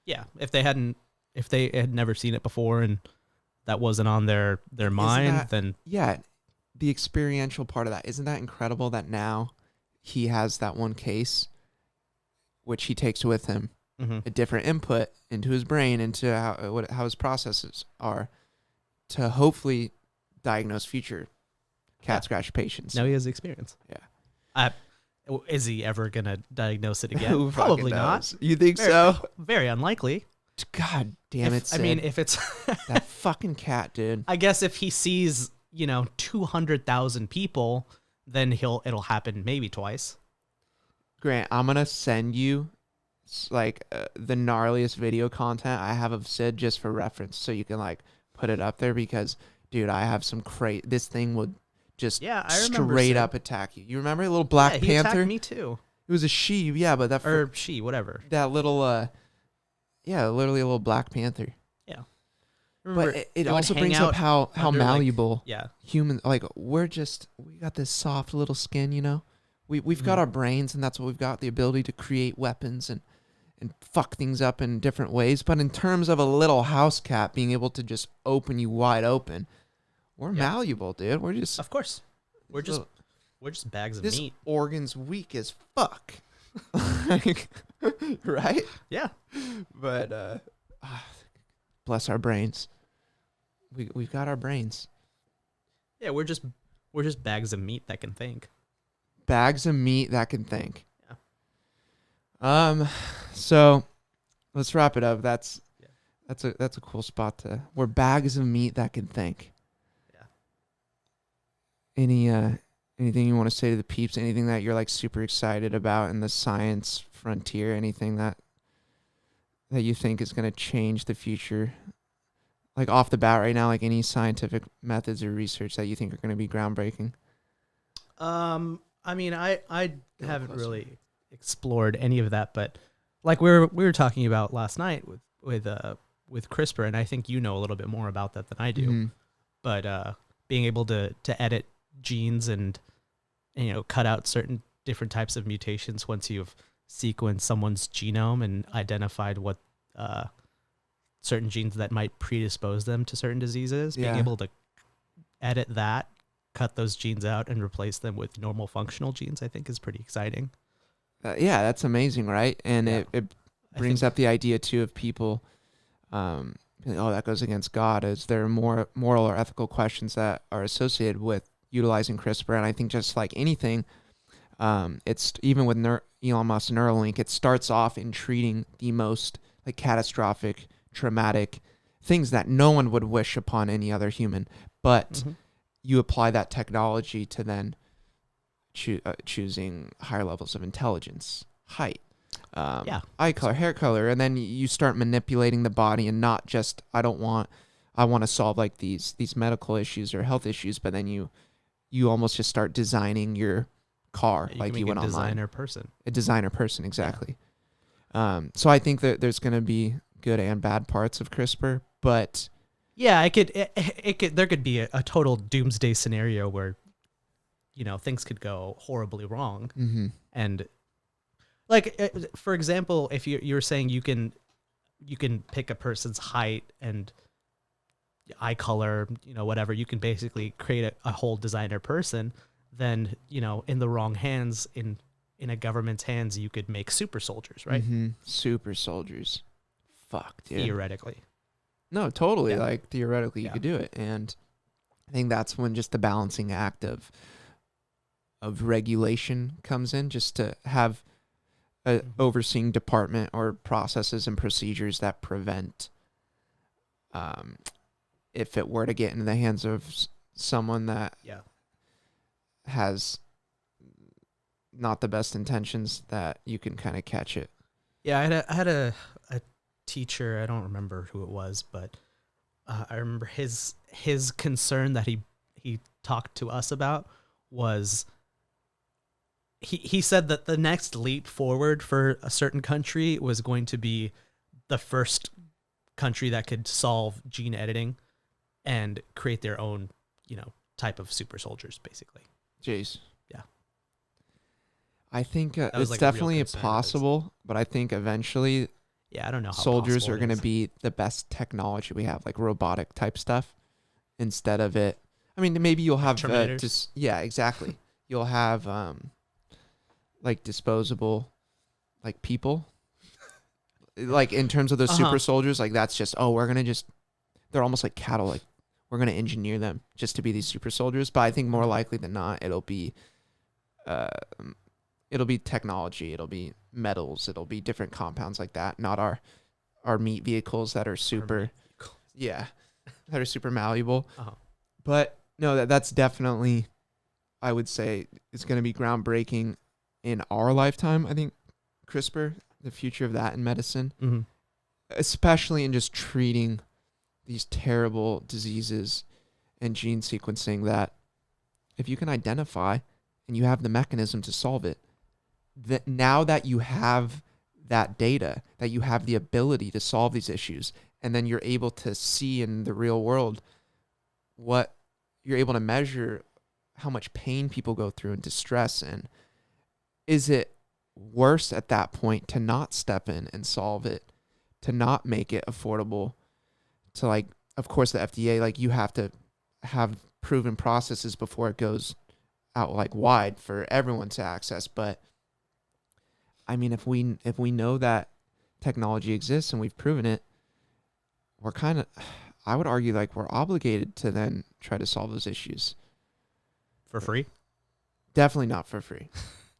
Yeah, if they had never seen it before and that wasn't on their mind, that, then yeah, the experiential part of that, isn't that incredible that now he has that one case which he takes with him, a different input into his brain, into how his processes are, to hopefully diagnose future cat scratch patients. Now he has experience. Yeah. Is he ever going to diagnose it again? Who fucking Probably knows? not. You think so? Very unlikely. God damn it, Sid. I mean, if it's that fucking cat, dude. I guess if he sees, 200,000 people, then it'll happen maybe twice. Grant, I'm going to send you like the gnarliest video content I have of Sid just for reference, so you can like put it up there, because dude, I have some this thing would just straight up attack you. You remember a little Black Panther? He attacked me too. It was a she, yeah, but that whatever. That little literally a little Black Panther. Yeah. But it also brings up how malleable human, like we got this soft little skin, We've got our brains, and that's what we've got, the ability to create weapons and fuck things up in different ways. But in terms of a little house cat being able to just open you wide open, we're malleable, dude. We're just, of course, we're just bags of meat. This organ's weak as fuck, right? Yeah, but bless our brains. We've got our brains. Yeah, we're just bags of meat that can think. Bags of meat that can think. Yeah. So let's wrap it up. That's a cool spot to. We're bags of meat that can think. Yeah. Anything you want to say to the peeps? Anything that you're like super excited about in the science frontier? Anything that you think is going to change the future? Like off the bat right now, like any scientific methods or research that you think are going to be groundbreaking? I mean, I haven't really explored any of that, but like we were talking about last night with CRISPR, and I think you know a little bit more about that than I do. Mm-hmm. But being able to edit genes and cut out certain different types of mutations once you've sequenced someone's genome and identified what certain genes that might predispose them to certain diseases, being able to edit that, cut those genes out and replace them with normal functional genes, I think is pretty exciting. Yeah, that's amazing, right? And it brings up the idea too of people, that goes against God. Is there more moral or ethical questions that are associated with utilizing CRISPR? And I think just like anything, it's even with Elon Musk's Neuralink, it starts off in treating the most like catastrophic, traumatic things that no one would wish upon any other human, but you apply that technology to then choosing higher levels of intelligence, height, eye color, hair color, and then you start manipulating the body, and not just I want to solve like these medical issues or health issues, but then you almost just start designing your car like you went online. A designer person, exactly. Yeah. So I think that there's going to be good and bad parts of CRISPR, but yeah, there could be a total doomsday scenario where, things could go horribly wrong. Mm-hmm. And like, for example, if you're saying you can pick a person's height and eye color, whatever, you can basically create a whole designer person, then, in the wrong hands, in a government's hands, you could make super soldiers, right? Mm-hmm. Super soldiers. Fuck, dude. Theoretically. No, totally. Yeah. Like theoretically, you could do it, and I think that's when just the balancing act of regulation comes in, just to have a overseeing department or processes and procedures that prevent, if it were to get into the hands of someone that has not the best intentions, that you can kind of catch it. Yeah, I had a teacher, I don't remember who it was, but I remember his concern that he talked to us about was he said that the next leap forward for a certain country was going to be the first country that could solve gene editing and create their own, type of super soldiers, basically. Jeez. Yeah. I think it's definitely possible, but I think eventually Yeah, I don't know how soldiers possible are it going to is. be the best technology we have, like robotic type stuff, instead of it. I mean, maybe you'll have Terminators. yeah, exactly. You'll have like disposable like people, like in terms of those super soldiers. Like that's just, oh, we're gonna just, they're almost like cattle. Like we're gonna engineer them just to be these super soldiers. But I think more likely than not, it'll be technology. It'll be metals. It'll be different compounds like that. Not our meat vehicles that are super, yeah, that are super malleable. But no, that's definitely, I would say, it's going to be groundbreaking in our lifetime. I think CRISPR, the future of that in medicine, especially in just treating these terrible diseases and gene sequencing, that if you can identify and you have the mechanism to solve it, that now that you have that data, that you have the ability to solve these issues, and then you're able to see in the real world what you're able to measure, how much pain people go through and distress, and is it worse at that point to not step in and solve it, to not make it affordable, to, like, of course the FDA, like, you have to have proven processes before it goes out like wide for everyone to access. But I mean, if we know that technology exists and we've proven it, we're kind of, I would argue, like, we're obligated to then try to solve those issues. For free? Definitely not for free.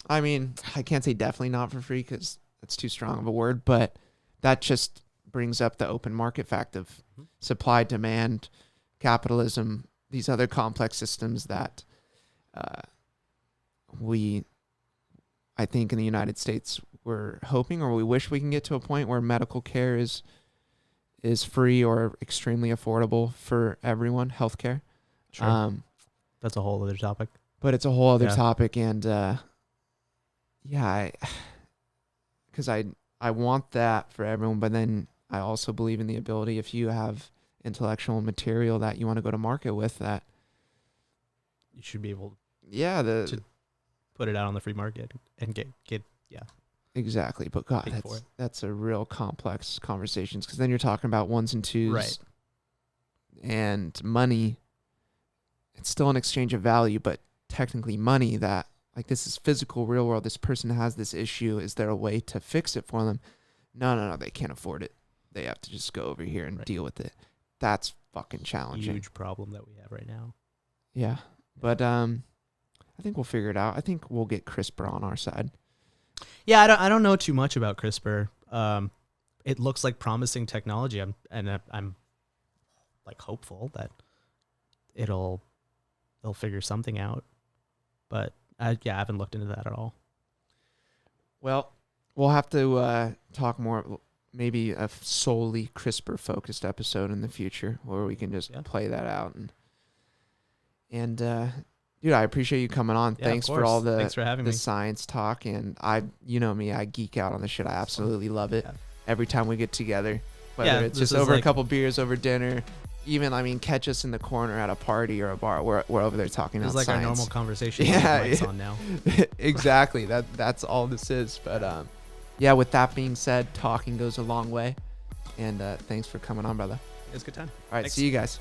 I mean, I can't say definitely not for free because that's too strong of a word, but that just brings up the open market fact of supply, demand, capitalism, these other complex systems that I think in the United States, we're hoping, or we wish we can get to a point where medical care is free or extremely affordable for everyone, healthcare. Sure. That's a whole other topic. But it's a whole other topic, and because I want that for everyone, but then I also believe in the ability, if you have intellectual material that you want to go to market with, that you should be able to put it out on the free market and get exactly. But God, that's a real complex conversations, because then you're talking about ones and twos, right? And money. It's still an exchange of value, but technically money, that, like, this is physical, real world. This person has this issue. Is there a way to fix it for them? No, they can't afford it. They have to just go over here and deal with it. That's fucking challenging. Huge problem that we have right now. Yeah. But I think we'll figure it out. I think we'll get CRISPR on our side. Yeah, I don't know too much about CRISPR. It looks like promising technology. I'm like hopeful that they'll figure something out. But I haven't looked into that at all. Well, we'll have to talk more, maybe a solely CRISPR focused episode in the future where we can just play that out. And dude, I appreciate you coming on. Yeah, Thanks for all Thanks for having me. science talk. And you know me, I geek out on this shit. I absolutely love it. Every time we get together, whether it's just over a couple beers, over dinner, even, I mean, catch us in the corner at a party or a bar. We're over there talking about science. It's like our normal conversation. Yeah, on now. Exactly. That's all this is. But with that being said, talking goes a long way. And thanks for coming on, brother. It was a good time. All right, Thanks. See you guys.